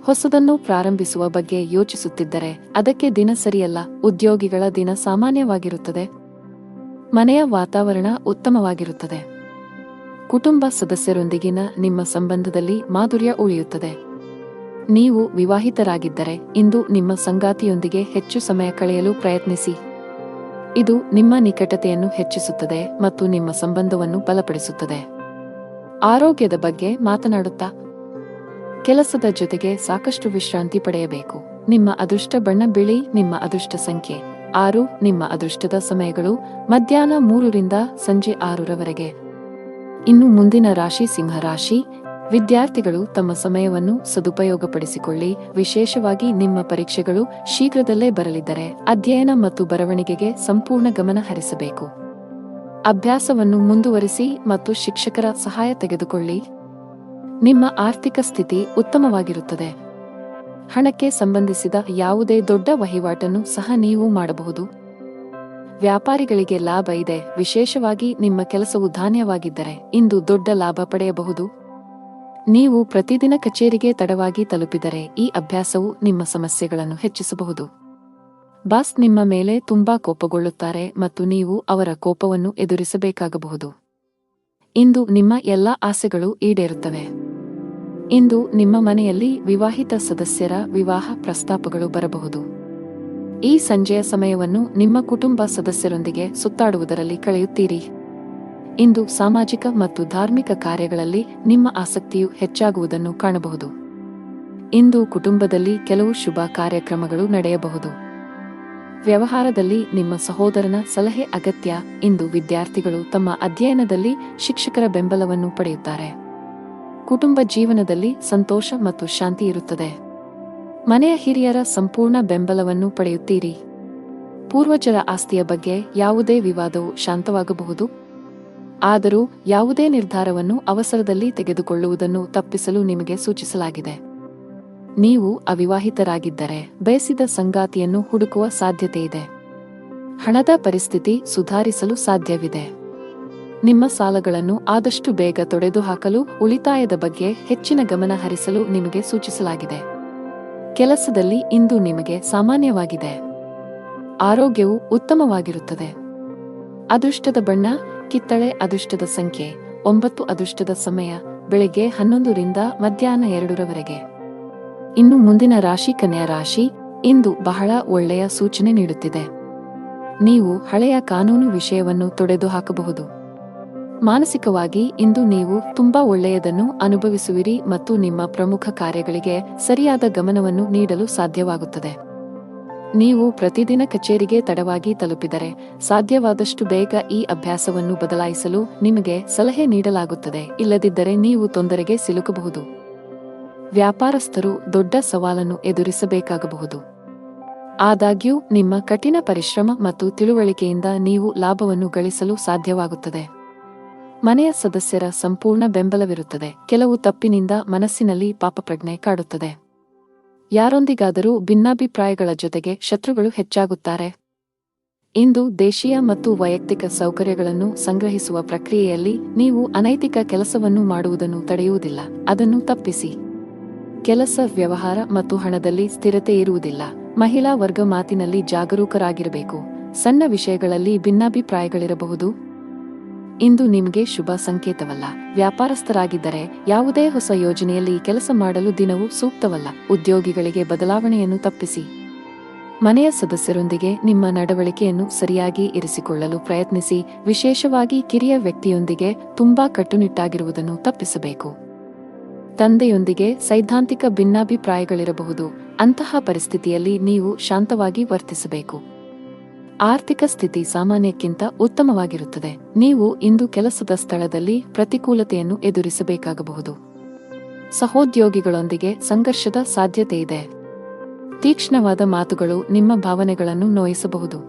ಹೊಸದನ್ನು ಪ್ರಾರಂಭಿಸುವ ಬಗ್ಗೆ ಯೋಚಿಸುತ್ತಿದ್ದರೆ ಅದಕ್ಕೆ ದಿನ ಸರಿಯಲ್ಲ. ಉದ್ಯೋಗಿಗಳ ದಿನ ಸಾಮಾನ್ಯವಾಗಿರುತ್ತದೆ. ಮನೆಯ ವಾತಾವರಣ ಉತ್ತಮವಾಗಿರುತ್ತದೆ. ಕುಟುಂಬ ಸದಸ್ಯರೊಂದಿಗಿನ ನಿಮ್ಮ ಸಂಬಂಧದಲ್ಲಿ ಮಾಧುರ್ಯ ಉಳಿಯುತ್ತದೆ. ನೀವು ವಿವಾಹಿತರಾಗಿದ್ದರೆ ಇಂದು ನಿಮ್ಮ ಸಂಗಾತಿಯೊಂದಿಗೆ ಹೆಚ್ಚು ಸಮಯ ಕಳೆಯಲು ಪ್ರಯತ್ನಿಸಿ. ಇದು ನಿಮ್ಮ ನಿಕಟತೆಯನ್ನು ಹೆಚ್ಚಿಸುತ್ತದೆ ಮತ್ತು ನಿಮ್ಮ ಸಂಬಂಧವನ್ನು ಬಲಪಡಿಸುತ್ತದೆ. ಆರೋಗ್ಯದ ಬಗ್ಗೆ ಮಾತನಾಡುತ್ತಾ ಕೆಲಸದ ಜೊತೆಗೆ ಸಾಕಷ್ಟು ವಿಶ್ರಾಂತಿ ಪಡೆಯಬೇಕು. ನಿಮ್ಮ ಅದೃಷ್ಟ ಬಣ್ಣ ಬಿಳಿ. ನಿಮ್ಮ ಅದೃಷ್ಟ ಸಂಖ್ಯೆ 6. ನಿಮ್ಮ ಅದೃಷ್ಟದ ಸಮಯಗಳು ಮಧ್ಯಾಹ್ನ 3 ರಿಂದ ಸಂಜೆ 6 ರವರೆಗೆ. ಇನ್ನು ಮುಂದಿನ ರಾಶಿ ಸಿಂಹ ರಾಶಿ. ವಿದ್ಯಾರ್ಥಿಗಳು ತಮ್ಮ ಸಮಯವನ್ನು ಸದುಪಯೋಗಪಡಿಸಿಕೊಳ್ಳಿ, ವಿಶೇಷವಾಗಿ ನಿಮ್ಮ ಪರೀಕ್ಷೆಗಳು ಶೀಘ್ರದಲ್ಲೇ ಬರಲಿದ್ದರೆ ಅಧ್ಯಯನ ಮತ್ತು ಬರವಣಿಗೆಗೆ ಸಂಪೂರ್ಣ ಗಮನ ಹರಿಸಬೇಕು. ಅಭ್ಯಾಸವನ್ನು ಮುಂದುವರಿಸಿ ಮತ್ತು ಶಿಕ್ಷಕರ ಸಹಾಯ ತೆಗೆದುಕೊಳ್ಳಿ. ನಿಮ್ಮ ಆರ್ಥಿಕ ಸ್ಥಿತಿ ಉತ್ತಮವಾಗಿರುತ್ತದೆ. ಹಣಕ್ಕೆ ಸಂಬಂಧಿಸಿದ ಯಾವುದೇ ದೊಡ್ಡ ವಹಿವಾಟನ್ನು ಸಹ ನೀವು ಮಾಡಬಹುದು. ವ್ಯಾಪಾರಿಗಳಿಗೆ ಲಾಭ ಇದೆ, ವಿಶೇಷವಾಗಿ ನಿಮ್ಮ ಕೆಲಸವು ಧಾನ್ಯವಾಗಿದ್ದರೆ ಇಂದು ದೊಡ್ಡ ಲಾಭ ಪಡೆಯಬಹುದು. ನೀವು ಪ್ರತಿದಿನ ಕಚೇರಿಗೆ ತಡವಾಗಿ ತಲುಪಿದರೆ ಈ ಅಭ್ಯಾಸವು ನಿಮ್ಮ ಸಮಸ್ಯೆಗಳನ್ನು ಹೆಚ್ಚಿಸಬಹುದು. ಬಾಸ್ ನಿಮ್ಮ ಮೇಲೆ ತುಂಬಾ ಕೋಪಗೊಳ್ಳುತ್ತಾರೆ ಮತ್ತು ನೀವು ಅವರ ಕೋಪವನ್ನು ಎದುರಿಸಬೇಕಾಗಬಹುದು. ಇಂದು ನಿಮ್ಮ ಎಲ್ಲಾ ಆಸೆಗಳು ಈಡೇರುತ್ತವೆ. ಇಂದು ನಿಮ್ಮ ಮನೆಯಲ್ಲಿ ವಿವಾಹಿತ ಸದಸ್ಯರ ವಿವಾಹ ಪ್ರಸ್ತಾಪಗಳು ಬರಬಹುದು. ಈ ಸಂಜೆಯ ಸಮಯವನ್ನು ನಿಮ್ಮ ಕುಟುಂಬ ಸದಸ್ಯರೊಂದಿಗೆ ಸುತ್ತಾಡುವುದರಲ್ಲಿ ಕಳೆಯುತ್ತೀರಿ. ಇಂದು ಸಾಮಾಜಿಕ ಮತ್ತು ಧಾರ್ಮಿಕ ಕಾರ್ಯಗಳಲ್ಲಿ ನಿಮ್ಮ ಆಸಕ್ತಿಯು ಹೆಚ್ಚಾಗುವುದನ್ನು ಕಾಣಬಹುದು. ಇಂದು ಕುಟುಂಬದಲ್ಲಿ ಕೆಲವು ಶುಭ ಕಾರ್ಯಕ್ರಮಗಳು ನಡೆಯಬಹುದು. ವ್ಯವಹಾರದಲ್ಲಿ ನಿಮ್ಮ ಸಹೋದರನ ಸಲಹೆ ಅಗತ್ಯ. ಇಂದು ವಿದ್ಯಾರ್ಥಿಗಳು ತಮ್ಮ ಅಧ್ಯಯನದಲ್ಲಿ ಶಿಕ್ಷಕರ ಬೆಂಬಲವನ್ನು ಪಡೆಯುತ್ತಾರೆ. ಕುಟುಂಬ ಜೀವನದಲ್ಲಿ ಸಂತೋಷ ಮತ್ತು ಶಾಂತಿ ಇರುತ್ತದೆ. ಮನೆಯ ಹಿರಿಯರ ಸಂಪೂರ್ಣ ಬೆಂಬಲವನ್ನು ಪಡೆಯುತ್ತೀರಿ. ಪೂರ್ವಜರ ಆಸ್ತಿಯ ಬಗ್ಗೆ ಯಾವುದೇ ವಿವಾದವು ಶಾಂತವಾಗಬಹುದು. ಆದರೂ ಯಾವುದೇ ನಿರ್ಧಾರವನ್ನು ಅವಸರದಲ್ಲಿ ತೆಗೆದುಕೊಳ್ಳುವುದನ್ನು ತಪ್ಪಿಸಲು ನಿಮಗೆ ಸೂಚಿಸಲಾಗಿದೆ. ನೀವು ಅವಿವಾಹಿತರಾಗಿದ್ದರೆ ಬಯಸಿದ ಸಂಗಾತಿಯನ್ನು ಹುಡುಕುವ ಸಾಧ್ಯತೆಯಿದೆ. ಹಣದ ಪರಿಸ್ಥಿತಿ ಸುಧಾರಿಸಲು ಸಾಧ್ಯವಿದೆ. ನಿಮ್ಮ ಸಾಲಗಳನ್ನು ಆದಷ್ಟು ಬೇಗ ತೊಡೆದುಹಾಕಲು ಉಳಿತಾಯದ ಬಗ್ಗೆ ಹೆಚ್ಚಿನ ಗಮನ ಹರಿಸಲು ನಿಮಗೆ ಸೂಚಿಸಲಾಗಿದೆ. ಕೆಲಸದಲ್ಲಿ ಇಂದು ನಿಮಗೆ ಸಾಮಾನ್ಯವಾಗಿದೆ. ಆರೋಗ್ಯವು ಉತ್ತಮವಾಗಿರುತ್ತದೆ. ಅದೃಷ್ಟದ ಬಣ್ಣ ಕಿತ್ತಳೆ. ಅದೃಷ್ಟದ ಸಂಖ್ಯೆ 9. ಅದೃಷ್ಟದ ಸಮಯ ಬೆಳಗ್ಗೆ 11 ರಿಂದ ಮಧ್ಯಾಹ್ನ 2 ಇನ್ನು ಮುಂದಿನ ರಾಶಿ ಕನ್ಯಾ ರಾಶಿ. ಇಂದು ಬಹಳ ಒಳ್ಳೆಯ ಸೂಚನೆ ನೀಡುತ್ತಿದೆ. ನೀವು ಹಳೆಯ ಕಾನೂನು ವಿಷಯವನ್ನು ತೊಡೆದುಹಾಕಬಹುದು. ಮಾನಸಿಕವಾಗಿ ಇಂದು ನೀವು ತುಂಬಾ ಒಳ್ಳೆಯದನ್ನು ಅನುಭವಿಸುವಿರಿ ಮತ್ತು ನಿಮ್ಮ ಪ್ರಮುಖ ಕಾರ್ಯಗಳಿಗೆ ಸರಿಯಾದ ಗಮನವನ್ನು ನೀಡಲು ಸಾಧ್ಯವಾಗುತ್ತದೆ. ನೀವು ಪ್ರತಿದಿನ ಕಚೇರಿಗೆ ತಡವಾಗಿ ತಲುಪಿದರೆ ಸಾಧ್ಯವಾದಷ್ಟು ಬೇಗ ಈ ಅಭ್ಯಾಸವನ್ನು ಬದಲಾಯಿಸಲು ನಿಮಗೆ ಸಲಹೆ ನೀಡಲಾಗುತ್ತದೆ, ಇಲ್ಲದಿದ್ದರೆ ನೀವು ತೊಂದರೆಗೆ ಸಿಲುಕಬಹುದು. ವ್ಯಾಪಾರಸ್ಥರು ದೊಡ್ಡ ಸವಾಲನ್ನು ಎದುರಿಸಬೇಕಾಗಬಹುದು. ಆದಾಗ್ಯೂ ನಿಮ್ಮ ಕಠಿಣ ಪರಿಶ್ರಮ ಮತ್ತು ತಿಳುವಳಿಕೆಯಿಂದ ನೀವು ಲಾಭವನ್ನು ಗಳಿಸಲು ಸಾಧ್ಯವಾಗುತ್ತದೆ. ಮನೆಯ ಸದಸ್ಯರ ಸಂಪೂರ್ಣ ಬೆಂಬಲವಿರುತ್ತದೆ. ಕೆಲವು ತಪ್ಪಿನಿಂದ ಮನಸ್ಸಿನಲ್ಲಿ ಪಾಪಪ್ರಜ್ಞೆ ಕಾಡುತ್ತದೆ. ಯಾರೊಂದಿಗಾದರೂ ಭಿನ್ನಾಭಿಪ್ರಾಯಗಳ ಜೊತೆಗೆ ಶತ್ರುಗಳು ಹೆಚ್ಚಾಗುತ್ತಾರೆ. ಇಂದು ದೇಶೀಯ ಮತ್ತು ವೈಯಕ್ತಿಕ ಸೌಕರ್ಯಗಳನ್ನು ಸಂಗ್ರಹಿಸುವ ಪ್ರಕ್ರಿಯೆಯಲ್ಲಿ ನೀವು ಅನೈತಿಕ ಕೆಲಸವನ್ನು ಮಾಡುವುದನ್ನು ತಡೆಯುವುದಿಲ್ಲ, ಅದನ್ನು ತಪ್ಪಿಸಿ. ಕೆಲಸ, ವ್ಯವಹಾರ ಮತ್ತು ಹಣದಲ್ಲಿ ಸ್ಥಿರತೆ ಇರುವುದಿಲ್ಲ. ಮಹಿಳಾ ವರ್ಗ ಮಾತಿನಲ್ಲಿ ಜಾಗರೂಕರಾಗಿರಬೇಕು. ಸಣ್ಣ ವಿಷಯಗಳಲ್ಲಿ ಭಿನ್ನಾಭಿಪ್ರಾಯಗಳಿರಬಹುದು. ಇಂದು ನಿಮಗೆ ಶುಭ ಸಂಕೇತವಲ್ಲ. ವ್ಯಾಪಾರಸ್ಥರಾಗಿದ್ದರೆ ಯಾವುದೇ ಹೊಸ ಯೋಜನೆಯಲ್ಲಿ ಕೆಲಸ ಮಾಡಲು ದಿನವೂ ಸೂಕ್ತವಲ್ಲ. ಉದ್ಯೋಗಿಗಳಿಗೆ ಬದಲಾವಣೆಯನ್ನು ತಪ್ಪಿಸಿ. ಮನೆಯ ಸದಸ್ಯರೊಂದಿಗೆ ನಿಮ್ಮ ನಡವಳಿಕೆಯನ್ನು ಸರಿಯಾಗಿ ಇರಿಸಿಕೊಳ್ಳಲು ಪ್ರಯತ್ನಿಸಿ. ವಿಶೇಷವಾಗಿ ಕಿರಿಯ ವ್ಯಕ್ತಿಯೊಂದಿಗೆ ತುಂಬಾ ಕಟ್ಟುನಿಟ್ಟಾಗಿರುವುದನ್ನು ತಪ್ಪಿಸಬೇಕು. ತಂದೆಯೊಂದಿಗೆ ಸೈದ್ಧಾಂತಿಕ ಭಿನ್ನಾಭಿಪ್ರಾಯಗಳಿರಬಹುದು. ಅಂತಹ ಪರಿಸ್ಥಿತಿಯಲ್ಲಿ ನೀವು ಶಾಂತವಾಗಿ ವರ್ತಿಸಬೇಕು. ಆರ್ಥಿಕ ಸ್ಥಿತಿ ಸಾಮಾನ್ಯಕ್ಕಿಂತ ಉತ್ತಮವಾಗಿರುತ್ತದೆ. ನೀವು ಇಂದು ಕೆಲಸದ ಸ್ಥಳದಲ್ಲಿ ಪ್ರತಿಕೂಲತೆಯನ್ನು ಎದುರಿಸಬೇಕಾಗಬಹುದು. ಸಹೋದ್ಯೋಗಿಗಳೊಂದಿಗೆ ಸಂಘರ್ಷದ ಸಾಧ್ಯತೆಯಿದೆ. ತೀಕ್ಷ್ಣವಾದ ಮಾತುಗಳು ನಿಮ್ಮ ಭಾವನೆಗಳನ್ನು ನೋಯಿಸಬಹುದು.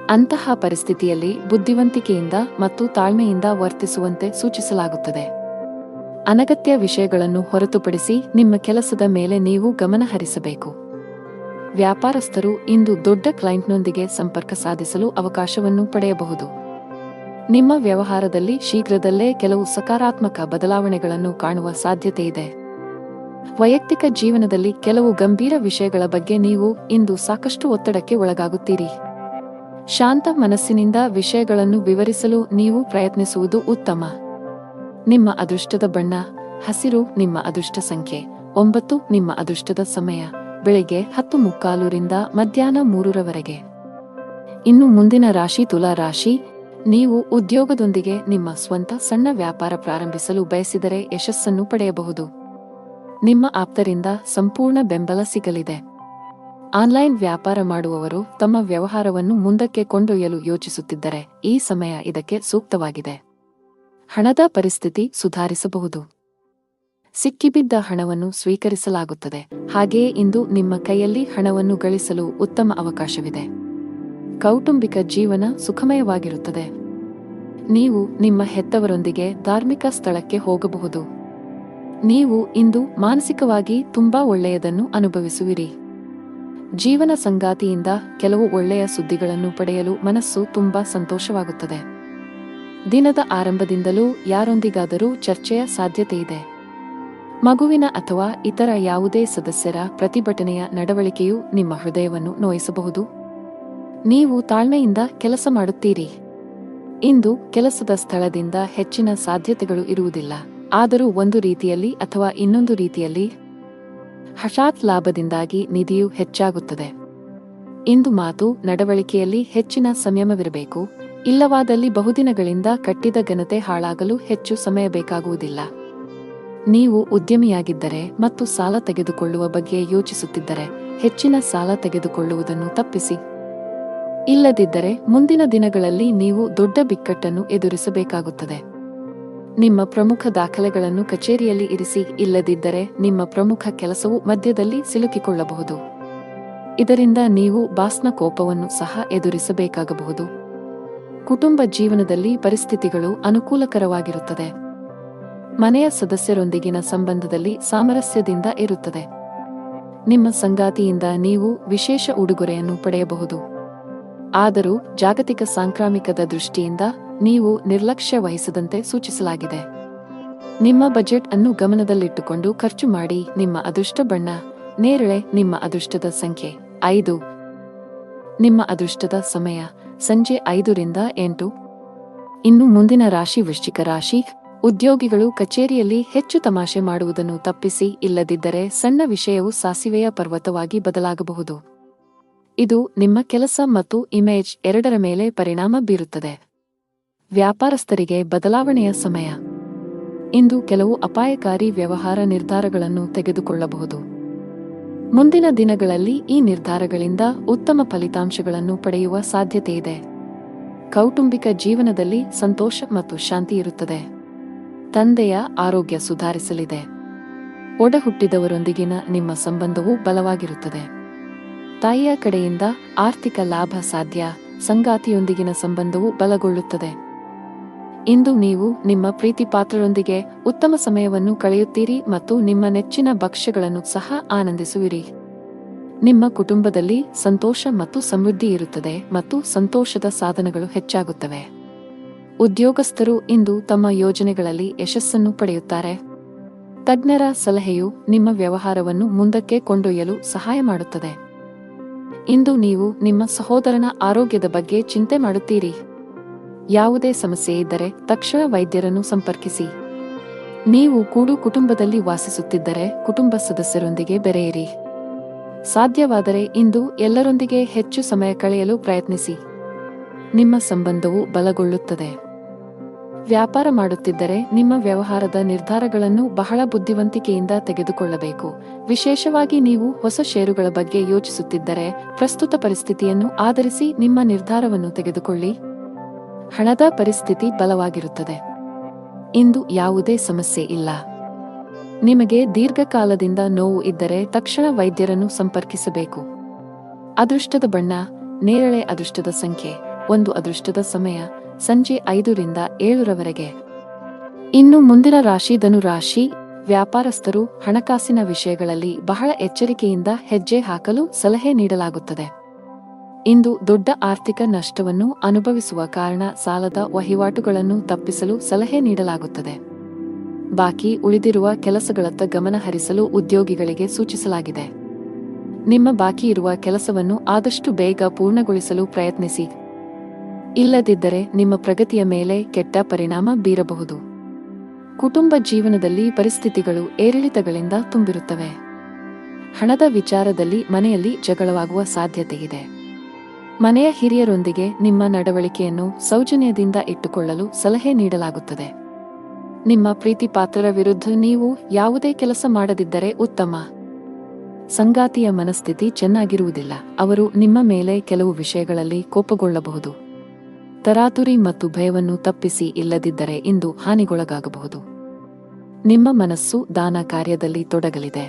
ಅಂತಹ ಪರಿಸ್ಥಿತಿಯಲ್ಲಿ ಬುದ್ಧಿವಂತಿಕೆಯಿಂದ ಮತ್ತು ತಾಳ್ಮೆಯಿಂದ ವರ್ತಿಸುವಂತೆ ಸೂಚಿಸಲಾಗುತ್ತದೆ. ಅನಗತ್ಯ ವಿಷಯಗಳನ್ನು ಹೊರತುಪಡಿಸಿ ನಿಮ್ಮ ಕೆಲಸದ ಮೇಲೆ ನೀವು ಗಮನ ಹರಿಸಬೇಕು. ವ್ಯಾಪಾರಸ್ಥರು ಇಂದು ದೊಡ್ಡ ಕ್ಲೈಂಟ್ನೊಂದಿಗೆ ಸಂಪರ್ಕ ಸಾಧಿಸಲು ಅವಕಾಶವನ್ನು ಪಡೆಯಬಹುದು. ನಿಮ್ಮ ವ್ಯವಹಾರದಲ್ಲಿ ಶೀಘ್ರದಲ್ಲೇ ಕೆಲವು ಸಕಾರಾತ್ಮಕ ಬದಲಾವಣೆಗಳನ್ನು ಕಾಣುವ ಸಾಧ್ಯತೆಯಿದೆ. ವೈಯಕ್ತಿಕ ಜೀವನದಲ್ಲಿ ಕೆಲವು ಗಂಭೀರ ವಿಷಯಗಳ ಬಗ್ಗೆ ನೀವು ಇಂದು ಸಾಕಷ್ಟು ಒತ್ತಡಕ್ಕೆ ಒಳಗಾಗುತ್ತೀರಿ. ಶಾಂತ ಮನಸ್ಸಿನಿಂದ ವಿಷಯಗಳನ್ನು ವಿವರಿಸಲು ನೀವು ಪ್ರಯತ್ನಿಸುವುದು ಉತ್ತಮ. ನಿಮ್ಮ ಅದೃಷ್ಟದ ಬಣ್ಣ ಹಸಿರು. ನಿಮ್ಮ ಅದೃಷ್ಟ ಸಂಖ್ಯೆ 9. ನಿಮ್ಮ ಅದೃಷ್ಟದ ಸಮಯ ಬೆಳಿಗ್ಗೆ 10:45 ರಿಂದ ಮಧ್ಯಾಹ್ನ 3 ಇನ್ನು ಮುಂದಿನ ರಾಶಿ ತುಲಾ ರಾಶಿ. ನೀವು ಉದ್ಯೋಗದೊಂದಿಗೆ ನಿಮ್ಮ ಸ್ವಂತ ಸಣ್ಣ ವ್ಯಾಪಾರ ಪ್ರಾರಂಭಿಸಲು ಬಯಸಿದರೆ ಯಶಸ್ಸನ್ನು ಪಡೆಯಬಹುದು. ನಿಮ್ಮ ಆಪ್ತರಿಂದ ಸಂಪೂರ್ಣ ಬೆಂಬಲ ಸಿಗಲಿದೆ. ಆನ್ಲೈನ್ ವ್ಯಾಪಾರ ಮಾಡುವವರು ತಮ್ಮ ವ್ಯವಹಾರವನ್ನು ಮುಂದಕ್ಕೆ ಕೊಂಡೊಯ್ಯಲು ಯೋಚಿಸುತ್ತಿದ್ದರೆ ಈ ಸಮಯ ಇದಕ್ಕೆ ಸೂಕ್ತವಾಗಿದೆ. ಹಣದ ಪರಿಸ್ಥಿತಿ ಸುಧಾರಿಸಬಹುದು. ಸಿಕ್ಕಿಬಿದ್ದ ಹಣವನ್ನು ಸ್ವೀಕರಿಸಲಾಗುತ್ತದೆ. ಹಾಗೆಯೇ ಇಂದು ನಿಮ್ಮ ಕೈಯಲ್ಲಿ ಹಣವನ್ನು ಗಳಿಸಲು ಉತ್ತಮ ಅವಕಾಶವಿದೆ. ಕೌಟುಂಬಿಕ ಜೀವನ ಸುಖಮಯವಾಗಿರುತ್ತದೆ. ನೀವು ನಿಮ್ಮ ಹೆತ್ತವರೊಂದಿಗೆ ಧಾರ್ಮಿಕ ಸ್ಥಳಕ್ಕೆ ಹೋಗಬಹುದು. ನೀವು ಇಂದು ಮಾನಸಿಕವಾಗಿ ತುಂಬಾ ಒಳ್ಳೆಯದನ್ನು ಅನುಭವಿಸುವಿರಿ. ಜೀವನ ಸಂಗಾತಿಯಿಂದ ಕೆಲವು ಒಳ್ಳೆಯ ಸುದ್ದಿಗಳನ್ನು ಪಡೆಯಲು ಮನಸ್ಸು ತುಂಬಾ ಸಂತೋಷವಾಗುತ್ತದೆ. ದಿನದ ಆರಂಭದಿಂದಲೂ ಯಾರೊಂದಿಗಾದರೂ ಚರ್ಚೆಯ ಸಾಧ್ಯತೆಯಿದೆ. ಮಗುವಿನ ಅಥವಾ ಇತರ ಯಾವುದೇ ಸದಸ್ಯರ ಪ್ರತಿಭಟನೆಯ ನಡವಳಿಕೆಯು ನಿಮ್ಮ ಹೃದಯವನ್ನು ನೋಯಿಸಬಹುದು. ನೀವು ತಾಳ್ಮೆಯಿಂದ ಕೆಲಸ ಮಾಡುತ್ತೀರಿ. ಇಂದು ಕೆಲಸದ ಸ್ಥಳದಿಂದ ಹೆಚ್ಚಿನ ಸಾಧ್ಯತೆಗಳು ಇರುವುದಿಲ್ಲ. ಆದರೂ ಒಂದು ರೀತಿಯಲ್ಲಿ ಅಥವಾ ಇನ್ನೊಂದು ರೀತಿಯಲ್ಲಿ ಹಠಾತ್ ಲಾಭದಿಂದಾಗಿ ನಿಧಿಯು ಹೆಚ್ಚಾಗುತ್ತದೆ. ಇಂದು ಮಾತು ನಡವಳಿಕೆಯಲ್ಲಿ ಹೆಚ್ಚಿನ ಸಂಯಮವಿರಬೇಕು. ಇಲ್ಲವಾದಲ್ಲಿ ಬಹುದಿನಗಳಿಂದ ಕಟ್ಟಿದ ಘನತೆ ಹಾಳಾಗಲು ಹೆಚ್ಚು ಸಮಯ ಬೇಕಾಗುವುದಿಲ್ಲ. ನೀವು ಉದ್ಯಮಿಯಾಗಿದ್ದರೆ ಮತ್ತು ಸಾಲ ತೆಗೆದುಕೊಳ್ಳುವ ಬಗ್ಗೆ ಯೋಚಿಸುತ್ತಿದ್ದರೆ ಹೆಚ್ಚಿನ ಸಾಲ ತೆಗೆದುಕೊಳ್ಳುವುದನ್ನು ತಪ್ಪಿಸಿ. ಇಲ್ಲದಿದ್ದರೆ ಮುಂದಿನ ದಿನಗಳಲ್ಲಿ ನೀವು ದೊಡ್ಡ ಬಿಕ್ಕಟ್ಟನ್ನು ಎದುರಿಸಬೇಕಾಗುತ್ತದೆ. ನಿಮ್ಮ ಪ್ರಮುಖ ದಾಖಲೆಗಳನ್ನು ಕಚೇರಿಯಲ್ಲಿ ಇರಿಸಿ. ಇಲ್ಲದಿದ್ದರೆ ನಿಮ್ಮ ಪ್ರಮುಖ ಕೆಲಸವು ಮಧ್ಯದಲ್ಲಿ ಸಿಲುಕಿಕೊಳ್ಳಬಹುದು. ಇದರಿಂದ ನೀವು ಬಾಸ್ನ ಕೋಪವನ್ನು ಸಹ ಎದುರಿಸಬೇಕಾಗಬಹುದು. ಕುಟುಂಬ ಜೀವನದಲ್ಲಿ ಪರಿಸ್ಥಿತಿಗಳು ಅನುಕೂಲಕರವಾಗಿರುತ್ತದೆ. ಮನೆಯ ಸದಸ್ಯರೊಂದಿಗಿನ ಸಂಬಂಧದಲ್ಲಿ ಸಾಮರಸ್ಯದಿಂದ ಇರುತ್ತದೆ. ನಿಮ್ಮ ಸಂಗಾತಿಯಿಂದ ನೀವು ವಿಶೇಷ ಉಡುಗೊರೆಯನ್ನು ಪಡೆಯಬಹುದು. ಆದರೂ ಜಾಗತಿಕ ಸಾಂಕ್ರಾಮಿಕದ ದೃಷ್ಟಿಯಿಂದ ನೀವು ನಿರ್ಲಕ್ಷ್ಯ ವಹಿಸದಂತೆ ಸೂಚಿಸಲಾಗಿದೆ. ನಿಮ್ಮ ಬಜೆಟ್ ಅನ್ನು ಗಮನದಲ್ಲಿಟ್ಟುಕೊಂಡು ಖರ್ಚು ಮಾಡಿ. ನಿಮ್ಮ ಅದೃಷ್ಟ ಬಣ್ಣ ನೇರಳೆ. ನಿಮ್ಮ ಅದೃಷ್ಟದ ಸಂಖ್ಯೆ 5. ನಿಮ್ಮ ಅದೃಷ್ಟದ ಸಮಯ ಸಂಜೆ 5 ರಿಂದ 8. ಇನ್ನು ಮುಂದಿನ ರಾಶಿ ವೃಶ್ಚಿಕ ರಾಶಿ. ಉದ್ಯೋಗಿಗಳು ಕಚೇರಿಯಲ್ಲಿ ಹೆಚ್ಚು ತಮಾಷೆ ಮಾಡುವುದನ್ನು ತಪ್ಪಿಸಿ. ಇಲ್ಲದಿದ್ದರೆ ಸಣ್ಣ ವಿಷಯವು ಸಾಸಿವೆಯ ಪರ್ವತವಾಗಿ ಬದಲಾಗಬಹುದು. ಇದು ನಿಮ್ಮ ಕೆಲಸ ಮತ್ತು ಇಮೇಜ್ ಎರಡರ ಮೇಲೆ ಪರಿಣಾಮ ಬೀರುತ್ತದೆ. ವ್ಯಾಪಾರಸ್ಥರಿಗೆ ಬದಲಾವಣೆಯ ಸಮಯ. ಇಂದು ಕೆಲವು ಅಪಾಯಕಾರಿ ವ್ಯವಹಾರ ನಿರ್ಧಾರಗಳನ್ನು ತೆಗೆದುಕೊಳ್ಳಬಹುದು. ಮುಂದಿನ ದಿನಗಳಲ್ಲಿ ಈ ನಿರ್ಧಾರಗಳಿಂದ ಉತ್ತಮ ಫಲಿತಾಂಶಗಳನ್ನು ಪಡೆಯುವ ಸಾಧ್ಯತೆಯಿದೆ. ಕೌಟುಂಬಿಕ ಜೀವನದಲ್ಲಿ ಸಂತೋಷ ಮತ್ತು ಶಾಂತಿ ಇರುತ್ತದೆ. ತಂದೆಯ ಆರೋಗ್ಯ ಸುಧಾರಿಸಲಿದೆ. ಒಡಹುಟ್ಟಿದವರೊಂದಿಗಿನ ನಿಮ್ಮ ಸಂಬಂಧವು ಬಲವಾಗಿರುತ್ತದೆ. ತಾಯಿಯ ಕಡೆಯಿಂದ ಆರ್ಥಿಕ ಲಾಭ ಸಾಧ್ಯ. ಸಂಗಾತಿಯೊಂದಿಗಿನ ಸಂಬಂಧವು ಬಲಗೊಳ್ಳುತ್ತದೆ. ಇಂದು ನೀವು ನಿಮ್ಮ ಪ್ರೀತಿಪಾತ್ರರೊಂದಿಗೆ ಉತ್ತಮ ಸಮಯವನ್ನು ಕಳೆಯುತ್ತೀರಿ ಮತ್ತು ನಿಮ್ಮ ನೆಚ್ಚಿನ ಭಕ್ಷ್ಯಗಳನ್ನು ಸಹ ಆನಂದಿಸುವಿರಿ. ನಿಮ್ಮ ಕುಟುಂಬದಲ್ಲಿ ಸಂತೋಷ ಮತ್ತು ಸಮೃದ್ಧಿ ಇರುತ್ತದೆ ಮತ್ತು ಸಂತೋಷದ ಸಾಧನಗಳು ಹೆಚ್ಚಾಗುತ್ತವೆ. ಉದ್ಯೋಗಸ್ಥರು ಇಂದು ತಮ್ಮ ಯೋಜನೆಗಳಲ್ಲಿ ಯಶಸ್ಸನ್ನು ಪಡೆಯುತ್ತಾರೆ. ತಜ್ಞರ ಸಲಹೆಯು ನಿಮ್ಮ ವ್ಯವಹಾರವನ್ನು ಮುಂದಕ್ಕೆ ಕೊಂಡೊಯ್ಯಲು ಸಹಾಯ ಮಾಡುತ್ತದೆ. ಇಂದು ನೀವು ನಿಮ್ಮ ಸಹೋದರನ ಆರೋಗ್ಯದ ಬಗ್ಗೆ ಚಿಂತೆ ಮಾಡುತ್ತೀರಿ. ಯಾವುದೇ ಸಮಸ್ಯೆ ಇದ್ದರೆ ತಕ್ಷಣ ವೈದ್ಯರನ್ನು ಸಂಪರ್ಕಿಸಿ. ನೀವು ಕೂಡು ಕುಟುಂಬದಲ್ಲಿ ವಾಸಿಸುತ್ತಿದ್ದರೆ ಕುಟುಂಬ ಸದಸ್ಯರೊಂದಿಗೆ ಬೆರೆಯಿರಿ. ಸಾಧ್ಯವಾದರೆ ಇಂದು ಎಲ್ಲರೊಂದಿಗೆ ಹೆಚ್ಚು ಸಮಯ ಕಳೆಯಲು ಪ್ರಯತ್ನಿಸಿ. ನಿಮ್ಮ ಸಂಬಂಧವು ಬಲಗೊಳ್ಳುತ್ತದೆ. ವ್ಯಾಪಾರ ಮಾಡುತ್ತಿದ್ದರೆ ನಿಮ್ಮ ವ್ಯವಹಾರದ ನಿರ್ಧಾರಗಳನ್ನು ಬಹಳ ಬುದ್ಧಿವಂತಿಕೆಯಿಂದ ತೆಗೆದುಕೊಳ್ಳಬೇಕು. ವಿಶೇಷವಾಗಿ ನೀವು ಹೊಸ ಷೇರುಗಳ ಬಗ್ಗೆ ಯೋಚಿಸುತ್ತಿದ್ದರೆ ಪ್ರಸ್ತುತ ಪರಿಸ್ಥಿತಿಯನ್ನು ಆಧರಿಸಿ ನಿಮ್ಮ ನಿರ್ಧಾರವನ್ನು ತೆಗೆದುಕೊಳ್ಳಿ. ಹಣದ ಪರಿಸ್ಥಿತಿ ಬಲವಾಗಿರುತ್ತದೆ. ಇಂದು ಯಾವುದೇ ಸಮಸ್ಯೆ ಇಲ್ಲ. ನಿಮಗೆ ದೀರ್ಘಕಾಲದಿಂದ ನೋವು ಇದ್ದರೆ ತಕ್ಷಣ ವೈದ್ಯರನ್ನು ಸಂಪರ್ಕಿಸಬೇಕು. ಅದೃಷ್ಟದ ಬಣ್ಣ ನೇರಳೆ. ಅದೃಷ್ಟದ ಸಂಖ್ಯೆ 1. ಅದೃಷ್ಟದ ಸಮಯ ಸಂಜೆ 5 ರಿಂದ 7 ರವರೆಗೆ. ಇನ್ನು ಮುಂದಿನ ರಾಶಿ ಧನು ರಾಶಿ. ವ್ಯಾಪಾರಸ್ಥರು ಹಣಕಾಸಿನ ವಿಷಯಗಳಲ್ಲಿ ಬಹಳ ಎಚ್ಚರಿಕೆಯಿಂದ ಹೆಜ್ಜೆ ಹಾಕಲು ಸಲಹೆ ನೀಡಲಾಗುತ್ತದೆ. ಇಂದು ದೊಡ್ಡ ಆರ್ಥಿಕ ನಷ್ಟವನ್ನು ಅನುಭವಿಸುವ ಕಾರಣ ಸಾಲದ ವಹಿವಾಟುಗಳನ್ನು ತಪ್ಪಿಸಲು ಸಲಹೆ ನೀಡಲಾಗುತ್ತದೆ. ಬಾಕಿ ಉಳಿದಿರುವ ಕೆಲಸಗಳತ್ತ ಗಮನ ಹರಿಸಲು ಉದ್ಯೋಗಿಗಳಿಗೆ ಸೂಚಿಸಲಾಗಿದೆ. ನಿಮ್ಮ ಬಾಕಿ ಇರುವ ಕೆಲಸವನ್ನು ಆದಷ್ಟು ಬೇಗ ಪೂರ್ಣಗೊಳಿಸಲು ಪ್ರಯತ್ನಿಸಿ. ಇಲ್ಲದಿದ್ದರೆ ನಿಮ್ಮ ಪ್ರಗತಿಯ ಮೇಲೆ ಕೆಟ್ಟ ಪರಿಣಾಮ ಬೀರಬಹುದು. ಕುಟುಂಬ ಜೀವನದಲ್ಲಿ ಪರಿಸ್ಥಿತಿಗಳು ಏರಿಳಿತಗಳಿಂದ ತುಂಬಿರುತ್ತವೆ. ಹಣದ ವಿಚಾರದಲ್ಲಿ ಮನೆಯಲ್ಲಿ ಜಗಳವಾಗುವ ಸಾಧ್ಯತೆಯಿದೆ. ಮನೆಯ ಹಿರಿಯರೊಂದಿಗೆ ನಿಮ್ಮ ನಡವಳಿಕೆಯನ್ನು ಸೌಜನ್ಯದಿಂದ ಇಟ್ಟುಕೊಳ್ಳಲು ಸಲಹೆ ನೀಡಲಾಗುತ್ತದೆ. ನಿಮ್ಮ ಪ್ರೀತಿಪಾತ್ರರ ವಿರುದ್ಧ ನೀವು ಯಾವುದೇ ಕೆಲಸ ಮಾಡದಿದ್ದರೆ ಉತ್ತಮ. ಸಂಗಾತಿಯ ಮನಸ್ಥಿತಿ ಚೆನ್ನಾಗಿರುವುದಿಲ್ಲ. ಅವರು ನಿಮ್ಮ ಮೇಲೆ ಕೆಲವು ವಿಷಯಗಳಲ್ಲಿ ಕೋಪಗೊಳ್ಳಬಹುದು. ತರಾತುರಿ ಮತ್ತು ಭಯವನ್ನು ತಪ್ಪಿಸಿ. ಇಲ್ಲದಿದ್ದರೆ ಇಂದು ಹಾನಿಗೊಳಗಾಗಬಹುದು. ನಿಮ್ಮ ಮನಸ್ಸು ದಾನ ಕಾರ್ಯದಲ್ಲಿ ತೊಡಗಲಿದೆ.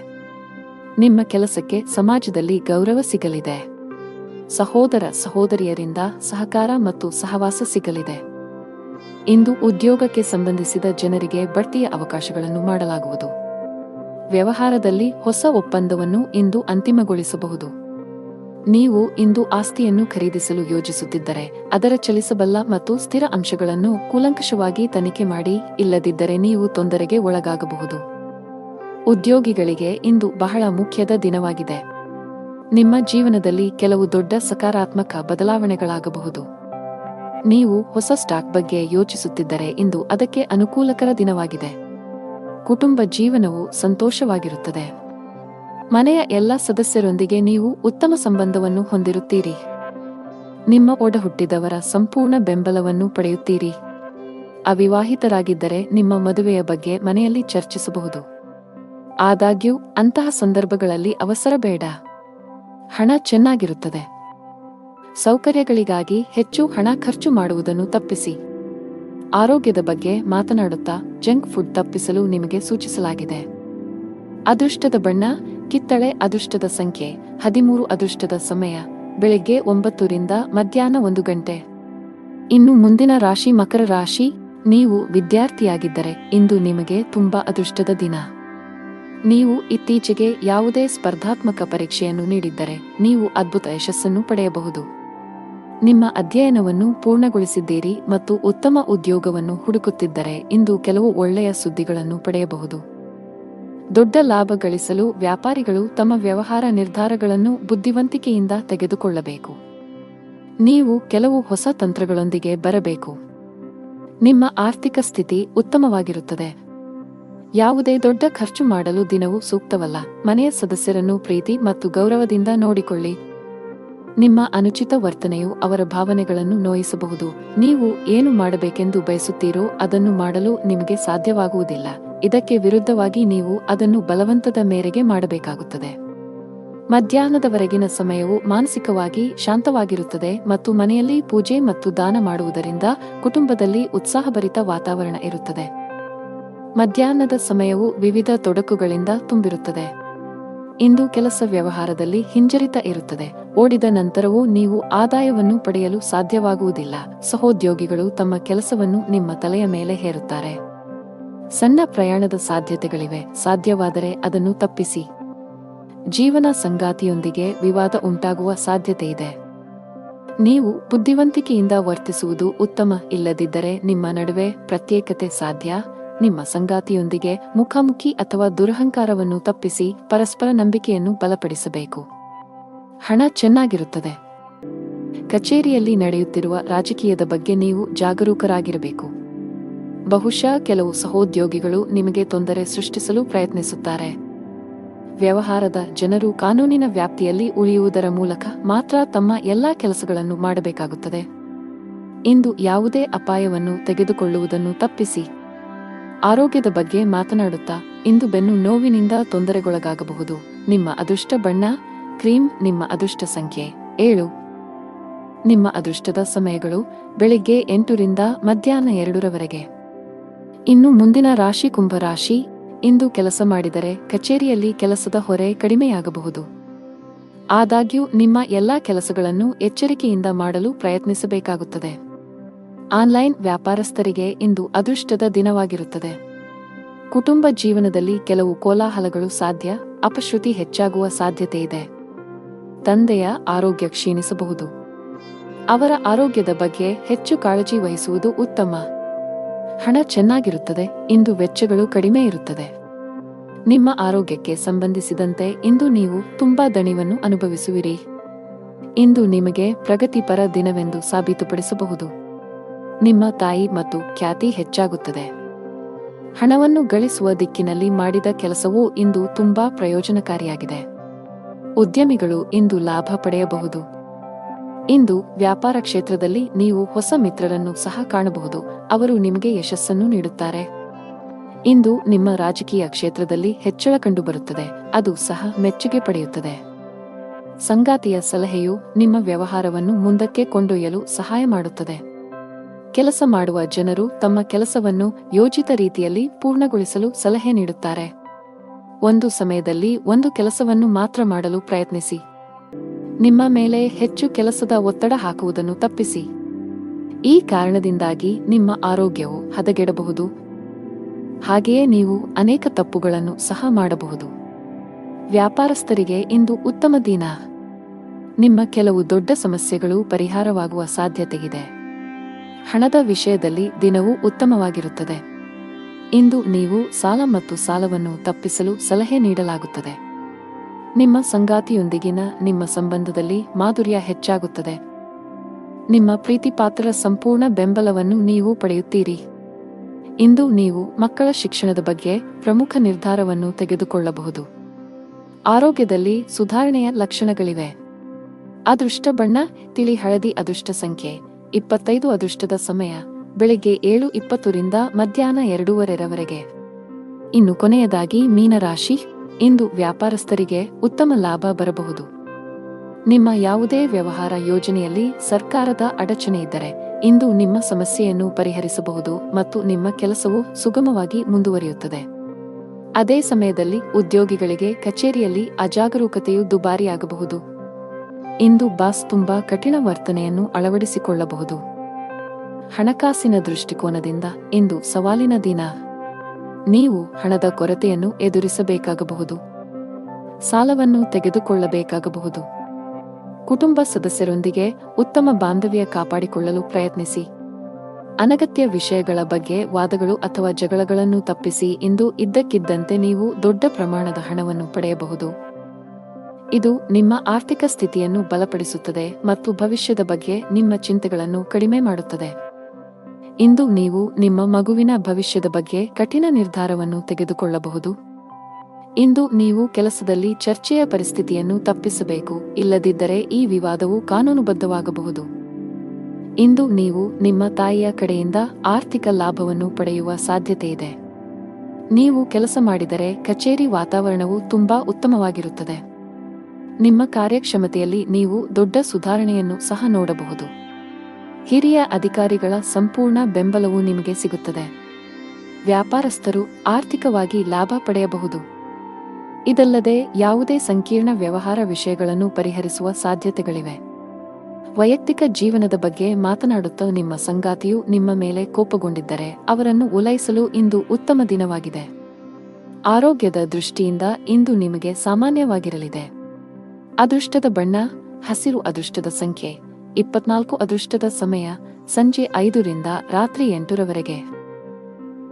ನಿಮ್ಮ ಕೆಲಸಕ್ಕೆ ಸಮಾಜದಲ್ಲಿ ಗೌರವ ಸಿಗಲಿದೆ. ಸಹೋದರ ಸಹೋದರಿಯರಿಂದ ಸಹಕಾರ ಮತ್ತು ಸಹವಾಸ ಸಿಗಲಿದೆ. ಇಂದು ಉದ್ಯೋಗಕ್ಕೆ ಸಂಬಂಧಿಸಿದ ಜನರಿಗೆ ಬಡ್ತಿಯ ಅವಕಾಶಗಳನ್ನು ಮಾಡಲಾಗುವುದು. ವ್ಯವಹಾರದಲ್ಲಿ ಹೊಸ ಒಪ್ಪಂದವನ್ನು ಇಂದು ಅಂತಿಮಗೊಳಿಸಬಹುದು. ನೀವು ಇಂದು ಆಸ್ತಿಯನ್ನು ಖರೀದಿಸಲು ಯೋಜಿಸುತ್ತಿದ್ದರೆ ಅದರ ಚಲಿಸಬಲ್ಲ ಮತ್ತು ಸ್ಥಿರ ಅಂಶಗಳನ್ನು ಕೂಲಂಕಷವಾಗಿ ತನಿಖೆ ಮಾಡಿ, ಇಲ್ಲದಿದ್ದರೆ ನೀವು ತೊಂದರೆಗೆ ಒಳಗಾಗಬಹುದು. ಉದ್ಯೋಗಿಗಳಿಗೆ ಇಂದು ಬಹಳ ಮುಖ್ಯದ ದಿನವಾಗಿದೆ. ನಿಮ್ಮ ಜೀವನದಲ್ಲಿ ಕೆಲವು ದೊಡ್ಡ ಸಕಾರಾತ್ಮಕ ಬದಲಾವಣೆಗಳಾಗಬಹುದು. ನೀವು ಹೊಸ ಸ್ಟಾಕ್ ಬಗ್ಗೆ ಯೋಚಿಸುತ್ತಿದ್ದರೆ ಇಂದು ಅದಕ್ಕೆ ಅನುಕೂಲಕರ ದಿನವಾಗಿದೆ. ಕುಟುಂಬ ಜೀವನವು ಸಂತೋಷವಾಗಿರುತ್ತದೆ. ಮನೆಯ ಎಲ್ಲ ಸದಸ್ಯರೊಂದಿಗೆ ನೀವು ಉತ್ತಮ ಸಂಬಂಧವನ್ನು ಹೊಂದಿರುತ್ತೀರಿ. ನಿಮ್ಮ ಒಡಹುಟ್ಟಿದವರ ಸಂಪೂರ್ಣ ಬೆಂಬಲವನ್ನು ಪಡೆಯುತ್ತೀರಿ. ಅವಿವಾಹಿತರಾಗಿದ್ದರೆ ನಿಮ್ಮ ಮದುವೆಯ ಬಗ್ಗೆ ಮನೆಯಲ್ಲಿ ಚರ್ಚಿಸಬಹುದು. ಆದಾಗ್ಯೂ ಅಂತಹ ಸಂದರ್ಭಗಳಲ್ಲಿ ಅವಸರ ಬೇಡ. ಹಣ ಚೆನ್ನಾಗಿರುತ್ತದೆ. ಸೌಕರ್ಯಗಳಿಗಾಗಿ ಹೆಚ್ಚು ಹಣ ಖರ್ಚು ಮಾಡುವುದನ್ನು ತಪ್ಪಿಸಿ. ಆರೋಗ್ಯದ ಬಗ್ಗೆ ಮಾತನಾಡುತ್ತಾ ಜಂಕ್ ಫುಡ್ ತಪ್ಪಿಸಲು ನಿಮಗೆ ಸೂಚಿಸಲಾಗಿದೆ. ಅದೃಷ್ಟದ ಬಣ್ಣ ಕಿತ್ತಳೆ. ಅದೃಷ್ಟದ ಸಂಖ್ಯೆ 13. ಅದೃಷ್ಟದ ಸಮಯ ಬೆಳಗ್ಗೆ 9 ರಿಂದ ಮಧ್ಯಾಹ್ನ 1 ಗಂಟೆ. ಇನ್ನು ಮುಂದಿನ ರಾಶಿ ಮಕರ ರಾಶಿ. ನೀವು ವಿದ್ಯಾರ್ಥಿಯಾಗಿದ್ದರೆ ಇಂದು ನಿಮಗೆ ತುಂಬಾ ಅದೃಷ್ಟದ ದಿನ. ನೀವು ಇತ್ತೀಚೆಗೆ ಯಾವುದೇ ಸ್ಪರ್ಧಾತ್ಮಕ ಪರೀಕ್ಷೆಯನ್ನು ನೀಡಿದ್ದರೆ ನೀವು ಅದ್ಭುತ ಯಶಸ್ಸನ್ನು ಪಡೆಯಬಹುದು. ನಿಮ್ಮ ಅಧ್ಯಯನವನ್ನು ಪೂರ್ಣಗೊಳಿಸಿದ್ದೀರಿ ಮತ್ತು ಉತ್ತಮ ಉದ್ಯೋಗವನ್ನು ಹುಡುಕುತ್ತಿದ್ದರೆ ಇಂದು ಕೆಲವು ಒಳ್ಳೆಯ ಸುದ್ದಿಗಳನ್ನು ಪಡೆಯಬಹುದು. ದೊಡ್ಡ ಲಾಭ ಗಳಿಸಲು ವ್ಯಾಪಾರಿಗಳು ತಮ್ಮ ವ್ಯವಹಾರ ನಿರ್ಧಾರಗಳನ್ನು ಬುದ್ಧಿವಂತಿಕೆಯಿಂದ ತೆಗೆದುಕೊಳ್ಳಬೇಕು. ನೀವು ಕೆಲವು ಹೊಸ ತಂತ್ರಗಳೊಂದಿಗೆ ಬರಬೇಕು. ನಿಮ್ಮ ಆರ್ಥಿಕ ಸ್ಥಿತಿ ಉತ್ತಮವಾಗಿರುತ್ತದೆ. ಯಾವುದೇ ದೊಡ್ಡ ಖರ್ಚು ಮಾಡಲು ದಿನವೂ ಸೂಕ್ತವಲ್ಲ. ಮನೆಯ ಸದಸ್ಯರನ್ನು ಪ್ರೀತಿ ಮತ್ತು ಗೌರವದಿಂದ ನೋಡಿಕೊಳ್ಳಿ. ನಿಮ್ಮ ಅನುಚಿತ ವರ್ತನೆಯು ಅವರ ಭಾವನೆಗಳನ್ನು ನೋಯಿಸಬಹುದು. ನೀವು ಏನು ಮಾಡಬೇಕೆಂದು ಬಯಸುತ್ತೀರೋ ಅದನ್ನು ಮಾಡಲು ನಿಮಗೆ ಸಾಧ್ಯವಾಗುವುದಿಲ್ಲ. ಇದಕ್ಕೆ ವಿರುದ್ಧವಾಗಿ ನೀವು ಅದನ್ನು ಬಲವಂತದ ಮೇರೆಗೆ ಮಾಡಬೇಕಾಗುತ್ತದೆ. ಮಧ್ಯಾಹ್ನದವರೆಗಿನ ಸಮಯವು ಮಾನಸಿಕವಾಗಿ ಶಾಂತವಾಗಿರುತ್ತದೆ ಮತ್ತು ಮನೆಯಲ್ಲಿ ಪೂಜೆ ಮತ್ತು ದಾನ ಮಾಡುವುದರಿಂದ ಕುಟುಂಬದಲ್ಲಿ ಉತ್ಸಾಹಭರಿತ ವಾತಾವರಣ ಇರುತ್ತದೆ. ಮಧ್ಯಾಹ್ನದ ಸಮಯವು ವಿವಿಧ ತೊಡಕುಗಳಿಂದ ತುಂಬಿರುತ್ತದೆ. ಇಂದು ಕೆಲಸ ವ್ಯವಹಾರದಲ್ಲಿ ಹಿಂಜರಿತ ಇರುತ್ತದೆ. ಓಡಿದ ನಂತರವೂ ನೀವು ಆದಾಯವನ್ನು ಪಡೆಯಲು ಸಾಧ್ಯವಾಗುವುದಿಲ್ಲ. ಸಹೋದ್ಯೋಗಿಗಳು ತಮ್ಮ ಕೆಲಸವನ್ನು ನಿಮ್ಮ ತಲೆಯ ಮೇಲೆ ಹೇರುತ್ತಾರೆ. ಸಣ್ಣ ಪ್ರಯಾಣದ ಸಾಧ್ಯತೆಗಳಿವೆ. ಸಾಧ್ಯವಾದರೆ ಅದನ್ನು ತಪ್ಪಿಸಿ. ಜೀವನ ಸಂಗಾತಿಯೊಂದಿಗೆ ವಿವಾದ ಉಂಟಾಗುವ ಸಾಧ್ಯತೆಯಿದೆ. ನೀವು ಬುದ್ಧಿವಂತಿಕೆಯಿಂದ ವರ್ತಿಸುವುದು ಉತ್ತಮ. ಇಲ್ಲದಿದ್ದರೆ ನಿಮ್ಮ ನಡುವೆ ಪ್ರತ್ಯೇಕತೆ ಸಾಧ್ಯ. ನಿಮ್ಮ ಸಂಗಾತಿಯೊಂದಿಗೆ ಮುಖಾಮುಖಿ ಅಥವಾ ದುರಹಂಕಾರವನ್ನು ತಪ್ಪಿಸಿ ಪರಸ್ಪರ ನಂಬಿಕೆಯನ್ನು ಬಲಪಡಿಸಬೇಕು. ಹಣ ಚೆನ್ನಾಗಿರುತ್ತದೆ. ಕಚೇರಿಯಲ್ಲಿ ನಡೆಯುತ್ತಿರುವ ರಾಜಕೀಯದ ಬಗ್ಗೆ ನೀವು ಜಾಗರೂಕರಾಗಿರಬೇಕು. ಬಹುಶಃ ಕೆಲವು ಸಹೋದ್ಯೋಗಿಗಳು ನಿಮಗೆ ತೊಂದರೆ ಸೃಷ್ಟಿಸಲು ಪ್ರಯತ್ನಿಸುತ್ತಾರೆ. ವ್ಯವಹಾರದ ಜನರು ಕಾನೂನಿನ ವ್ಯಾಪ್ತಿಯಲ್ಲಿ ಉಳಿಯುವುದರ ಮೂಲಕ ಮಾತ್ರ ತಮ್ಮ ಎಲ್ಲಾ ಕೆಲಸಗಳನ್ನು ಮಾಡಬೇಕಾಗುತ್ತದೆ. ಇಂದು ಯಾವುದೇ ಅಪಾಯವನ್ನು ತೆಗೆದುಕೊಳ್ಳುವುದನ್ನು ತಪ್ಪಿಸಿ. ಆರೋಗ್ಯದ ಬಗ್ಗೆ ಮಾತನಾಡುತ್ತಾ ಇಂದು ಬೆನ್ನು ನೋವಿನಿಂದ ತೊಂದರೆಗೊಳಗಾಗಬಹುದು. ನಿಮ್ಮ ಅದೃಷ್ಟ ಬಣ್ಣ ಕ್ರೀಮ್. ನಿಮ್ಮ ಅದೃಷ್ಟ ಸಂಖ್ಯೆ 7. ನಿಮ್ಮ ಅದೃಷ್ಟದ ಸಮಯಗಳು ಬೆಳಿಗ್ಗೆ 8 ರಿಂದ ಮಧ್ಯಾಹ್ನ 2 ರವರೆಗೆ. ಇನ್ನು ಮುಂದಿನ ರಾಶಿ ಕುಂಭರಾಶಿ. ಇಂದು ಕೆಲಸ ಮಾಡಿದರೆ ಕಚೇರಿಯಲ್ಲಿ ಕೆಲಸದ ಹೊರೆ ಕಡಿಮೆಯಾಗಬಹುದು. ಆದಾಗ್ಯೂ ನಿಮ್ಮ ಎಲ್ಲಾ ಕೆಲಸಗಳನ್ನು ಎಚ್ಚರಿಕೆಯಿಂದ ಮಾಡಲು ಪ್ರಯತ್ನಿಸಬೇಕಾಗುತ್ತದೆ. ಆನ್ಲೈನ್ ವ್ಯಾಪಾರಸ್ಥರಿಗೆ ಇಂದು ಅದೃಷ್ಟದ ದಿನವಾಗಿರುತ್ತದೆ. ಕುಟುಂಬ ಜೀವನದಲ್ಲಿ ಕೆಲವು ಕೋಲಾಹಲಗಳು ಸಾಧ್ಯ. ಅಪಶ್ರುತಿ ಹೆಚ್ಚಾಗುವ ಸಾಧ್ಯತೆಯಿದೆ. ತಂದೆಯ ಆರೋಗ್ಯ ಕ್ಷೀಣಿಸಬಹುದು. ಅವರ ಆರೋಗ್ಯದ ಬಗ್ಗೆ ಹೆಚ್ಚು ಕಾಳಜಿ ವಹಿಸುವುದು ಉತ್ತಮ. ಹಣ ಚೆನ್ನಾಗಿರುತ್ತದೆ. ಇಂದು ವೆಚ್ಚಗಳು ಕಡಿಮೆ ಇರುತ್ತದೆ. ನಿಮ್ಮ ಆರೋಗ್ಯಕ್ಕೆ ಸಂಬಂಧಿಸಿದಂತೆ ಇಂದು ನೀವು ತುಂಬಾ ದಣಿವನ್ನು ಅನುಭವಿಸುವಿರಿ. ಇಂದು ನಿಮಗೆ ಪ್ರಗತಿಪರ ದಿನವೆಂದು ಸಾಬೀತುಪಡಿಸಬಹುದು. ನಿಮ್ಮ ತಾಯಿ ಮತ್ತು ಖ್ಯಾತಿ ಹೆಚ್ಚಾಗುತ್ತದೆ. ಹಣವನ್ನು ಗಳಿಸುವ ದಿಕ್ಕಿನಲ್ಲಿ ಮಾಡಿದ ಕೆಲಸವೂ ಇಂದು ತುಂಬಾ ಪ್ರಯೋಜನಕಾರಿಯಾಗಿದೆ. ಉದ್ಯಮಿಗಳು ಇಂದು ಲಾಭ ಪಡೆಯಬಹುದು. ಇಂದು ವ್ಯಾಪಾರ ಕ್ಷೇತ್ರದಲ್ಲಿ ನೀವು ಹೊಸ ಮಿತ್ರರನ್ನು ಸಹ ಕಾಣಬಹುದು. ಅವರು ನಿಮಗೆ ಯಶಸ್ಸನ್ನು ನೀಡುತ್ತಾರೆ. ಇಂದು ನಿಮ್ಮ ರಾಜಕೀಯ ಕ್ಷೇತ್ರದಲ್ಲಿ ಹೆಚ್ಚಳ ಕಂಡುಬರುತ್ತದೆ. ಅದು ಸಹ ಮೆಚ್ಚುಗೆ ಪಡೆಯುತ್ತದೆ. ಸಂಗಾತಿಯ ಸಲಹೆಯು ನಿಮ್ಮ ವ್ಯವಹಾರವನ್ನು ಮುಂದಕ್ಕೆ ಕೊಂಡೊಯ್ಯಲು ಸಹಾಯ ಮಾಡುತ್ತದೆ. ಕೆಲಸ ಮಾಡುವ ಜನರು ತಮ್ಮ ಕೆಲಸವನ್ನು ಯೋಜಿತ ರೀತಿಯಲ್ಲಿ ಪೂರ್ಣಗೊಳಿಸಲು ಸಲಹೆ ನೀಡುತ್ತಾರೆ. ಒಂದು ಸಮಯದಲ್ಲಿ ಒಂದು ಕೆಲಸವನ್ನು ಮಾತ್ರ ಮಾಡಲು ಪ್ರಯತ್ನಿಸಿ. ನಿಮ್ಮ ಮೇಲೆ ಹೆಚ್ಚು ಕೆಲಸದ ಒತ್ತಡ ಹಾಕುವುದನ್ನು ತಪ್ಪಿಸಿ. ಈ ಕಾರಣದಿಂದಾಗಿ ನಿಮ್ಮ ಆರೋಗ್ಯವು ಹದಗೆಡಬಹುದು. ಹಾಗೆಯೇ ನೀವು ಅನೇಕ ತಪ್ಪುಗಳನ್ನು ಸಹ ಮಾಡಬಹುದು. ವ್ಯಾಪಾರಸ್ಥರಿಗೆ ಇಂದು ಉತ್ತಮ ದಿನ. ನಿಮ್ಮ ಕೆಲವು ದೊಡ್ಡ ಸಮಸ್ಯೆಗಳು ಪರಿಹಾರವಾಗುವ ಸಾಧ್ಯತೆಯಿದೆ. ಹಣದ ವಿಷಯದಲ್ಲಿ ದಿನವೂ ಉತ್ತಮವಾಗಿರುತ್ತದೆ. ಇಂದು ನೀವು ಸಾಲ ಮತ್ತು ಸಾಲವನ್ನು ತಪ್ಪಿಸಲು ಸಲಹೆ ನೀಡಲಾಗುತ್ತದೆ. ನಿಮ್ಮ ಸಂಗಾತಿಯೊಂದಿಗಿನ ನಿಮ್ಮ ಸಂಬಂಧದಲ್ಲಿ ಮಾಧುರ್ಯ ಹೆಚ್ಚಾಗುತ್ತದೆ. ನಿಮ್ಮ ಪ್ರೀತಿಪಾತ್ರರ ಸಂಪೂರ್ಣ ಬೆಂಬಲವನ್ನು ನೀವು ಪಡೆಯುತ್ತೀರಿ. ಇಂದು ನೀವು ಮಕ್ಕಳ ಶಿಕ್ಷಣದ ಬಗ್ಗೆ ಪ್ರಮುಖ ನಿರ್ಧಾರವನ್ನು ತೆಗೆದುಕೊಳ್ಳಬಹುದು. ಆರೋಗ್ಯದಲ್ಲಿ ಸುಧಾರಣೆಯ ಲಕ್ಷಣಗಳಿವೆ. ಅದೃಷ್ಟ ಬಣ್ಣ ತಿಳಿ ಹಳದಿ. ಅದೃಷ್ಟ ಸಂಖ್ಯೆ 25. ಅದೃಷ್ಟದ ಸಮಯ ಬೆಳಿಗ್ಗೆ 7:20 ರಿಂದ ಮಧ್ಯಾಹ್ನ 2:30 ಇನ್ನು ಕೊನೆಯದಾಗಿ ಮೀನರಾಶಿ. ಇಂದು ವ್ಯಾಪಾರಸ್ಥರಿಗೆ ಉತ್ತಮ ಲಾಭ ಬರಬಹುದು. ನಿಮ್ಮ ಯಾವುದೇ ವ್ಯವಹಾರ ಯೋಜನೆಯಲ್ಲಿ ಸರ್ಕಾರದ ಅಡಚಣೆ ಇದ್ದರೆ ಇಂದು ನಿಮ್ಮ ಸಮಸ್ಯೆಯನ್ನು ಪರಿಹರಿಸಬಹುದು ಮತ್ತು ನಿಮ್ಮ ಕೆಲಸವು ಸುಗಮವಾಗಿ ಮುಂದುವರಿಯುತ್ತದೆ. ಅದೇ ಸಮಯದಲ್ಲಿ ಉದ್ಯೋಗಿಗಳಿಗೆ ಕಚೇರಿಯಲ್ಲಿ ಅಜಾಗರೂಕತೆಯು ದುಬಾರಿಯಾಗಬಹುದು. ಇಂದು ಬಾಸ್ ತುಂಬಾ ಕಠಿಣ ವರ್ತನೆಯನ್ನು ಅಳವಡಿಸಿಕೊಳ್ಳಬಹುದು. ಹಣಕಾಸಿನ ದೃಷ್ಟಿಕೋನದಿಂದ ಇಂದು ಸವಾಲಿನ ದಿನ. ನೀವು ಹಣದ ಕೊರತೆಯನ್ನು ಎದುರಿಸಬೇಕಾಗಬಹುದು. ಸಾಲವನ್ನು ತೆಗೆದುಕೊಳ್ಳಬೇಕಾಗಬಹುದು. ಕುಟುಂಬ ಸದಸ್ಯರೊಂದಿಗೆ ಉತ್ತಮ ಬಾಂಧವ್ಯ ಕಾಪಾಡಿಕೊಳ್ಳಲು ಪ್ರಯತ್ನಿಸಿ. ಅನಗತ್ಯ ವಿಷಯಗಳ ಬಗ್ಗೆ ವಾದಗಳು ಅಥವಾ ಜಗಳಗಳನ್ನು ತಪ್ಪಿಸಿ. ಇಂದು ಇದ್ದಕ್ಕಿದ್ದಂತೆ ನೀವು ದೊಡ್ಡ ಪ್ರಮಾಣದ ಹಣವನ್ನು ಪಡೆಯಬಹುದು. ಇದು ನಿಮ್ಮ ಆರ್ಥಿಕ ಸ್ಥಿತಿಯನ್ನು ಬಲಪಡಿಸುತ್ತದೆ ಮತ್ತು ಭವಿಷ್ಯದ ಬಗ್ಗೆ ನಿಮ್ಮ ಚಿಂತೆಗಳನ್ನು ಕಡಿಮೆ ಮಾಡುತ್ತದೆ. ಇಂದು ನೀವು ನಿಮ್ಮ ಮಗುವಿನ ಭವಿಷ್ಯದ ಬಗ್ಗೆ ಕಠಿಣ ನಿರ್ಧಾರವನ್ನು ತೆಗೆದುಕೊಳ್ಳಬಹುದು. ಇಂದು ನೀವು ಕೆಲಸದಲ್ಲಿ ಚರ್ಚೆಯ ಪರಿಸ್ಥಿತಿಯನ್ನು ತಪ್ಪಿಸಬೇಕು, ಇಲ್ಲದಿದ್ದರೆ ಈ ವಿವಾದವು ಕಾನೂನುಬದ್ಧವಾಗಬಹುದು. ಇಂದು ನೀವು ನಿಮ್ಮ ತಾಯಿಯ ಕಡೆಯಿಂದ ಆರ್ಥಿಕ ಲಾಭವನ್ನು ಪಡೆಯುವ ಸಾಧ್ಯತೆಯಿದೆ. ನೀವು ಕೆಲಸ ಮಾಡಿದರೆ ಕಚೇರಿ ವಾತಾವರಣವು ತುಂಬಾ ಉತ್ತಮವಾಗಿರುತ್ತದೆ. ನಿಮ್ಮ ಕಾರ್ಯಕ್ಷಮತೆಯಲ್ಲಿ ನೀವು ದೊಡ್ಡ ಸುಧಾರಣೆಯನ್ನು ಸಹ ನೋಡಬಹುದು. ಹಿರಿಯ ಅಧಿಕಾರಿಗಳ ಸಂಪೂರ್ಣ ಬೆಂಬಲವು ನಿಮಗೆ ಸಿಗುತ್ತದೆ. ವ್ಯಾಪಾರಸ್ಥರು ಆರ್ಥಿಕವಾಗಿ ಲಾಭ ಪಡೆಯಬಹುದು. ಇದಲ್ಲದೆ ಯಾವುದೇ ಸಂಕೀರ್ಣ ವ್ಯವಹಾರ ವಿಷಯಗಳನ್ನು ಪರಿಹರಿಸುವ ಸಾಧ್ಯತೆಗಳಿವೆ. ವೈಯಕ್ತಿಕ ಜೀವನದ ಬಗ್ಗೆ ಮಾತನಾಡುತ್ತಾ ನಿಮ್ಮ ಸಂಗಾತಿಯು ನಿಮ್ಮ ಮೇಲೆ ಕೋಪಗೊಂಡಿದ್ದರೆ ಅವರನ್ನು ಓಲೈಸಲು ಇಂದು ಉತ್ತಮ ದಿನವಾಗಿದೆ. ಆರೋಗ್ಯದ ದೃಷ್ಟಿಯಿಂದ ಇಂದು ನಿಮಗೆ ಸಾಮಾನ್ಯವಾಗಿರಲಿದೆ. ಅದೃಷ್ಟದ ಬಣ್ಣ ಹಸಿರು. ಅದೃಷ್ಟದ ಸಂಖ್ಯೆ 24. ಅದೃಷ್ಟದ ಸಮಯ ಸಂಜೆ 5 ರಿಂದ ರಾತ್ರಿ 8 ರವರೆಗೆ.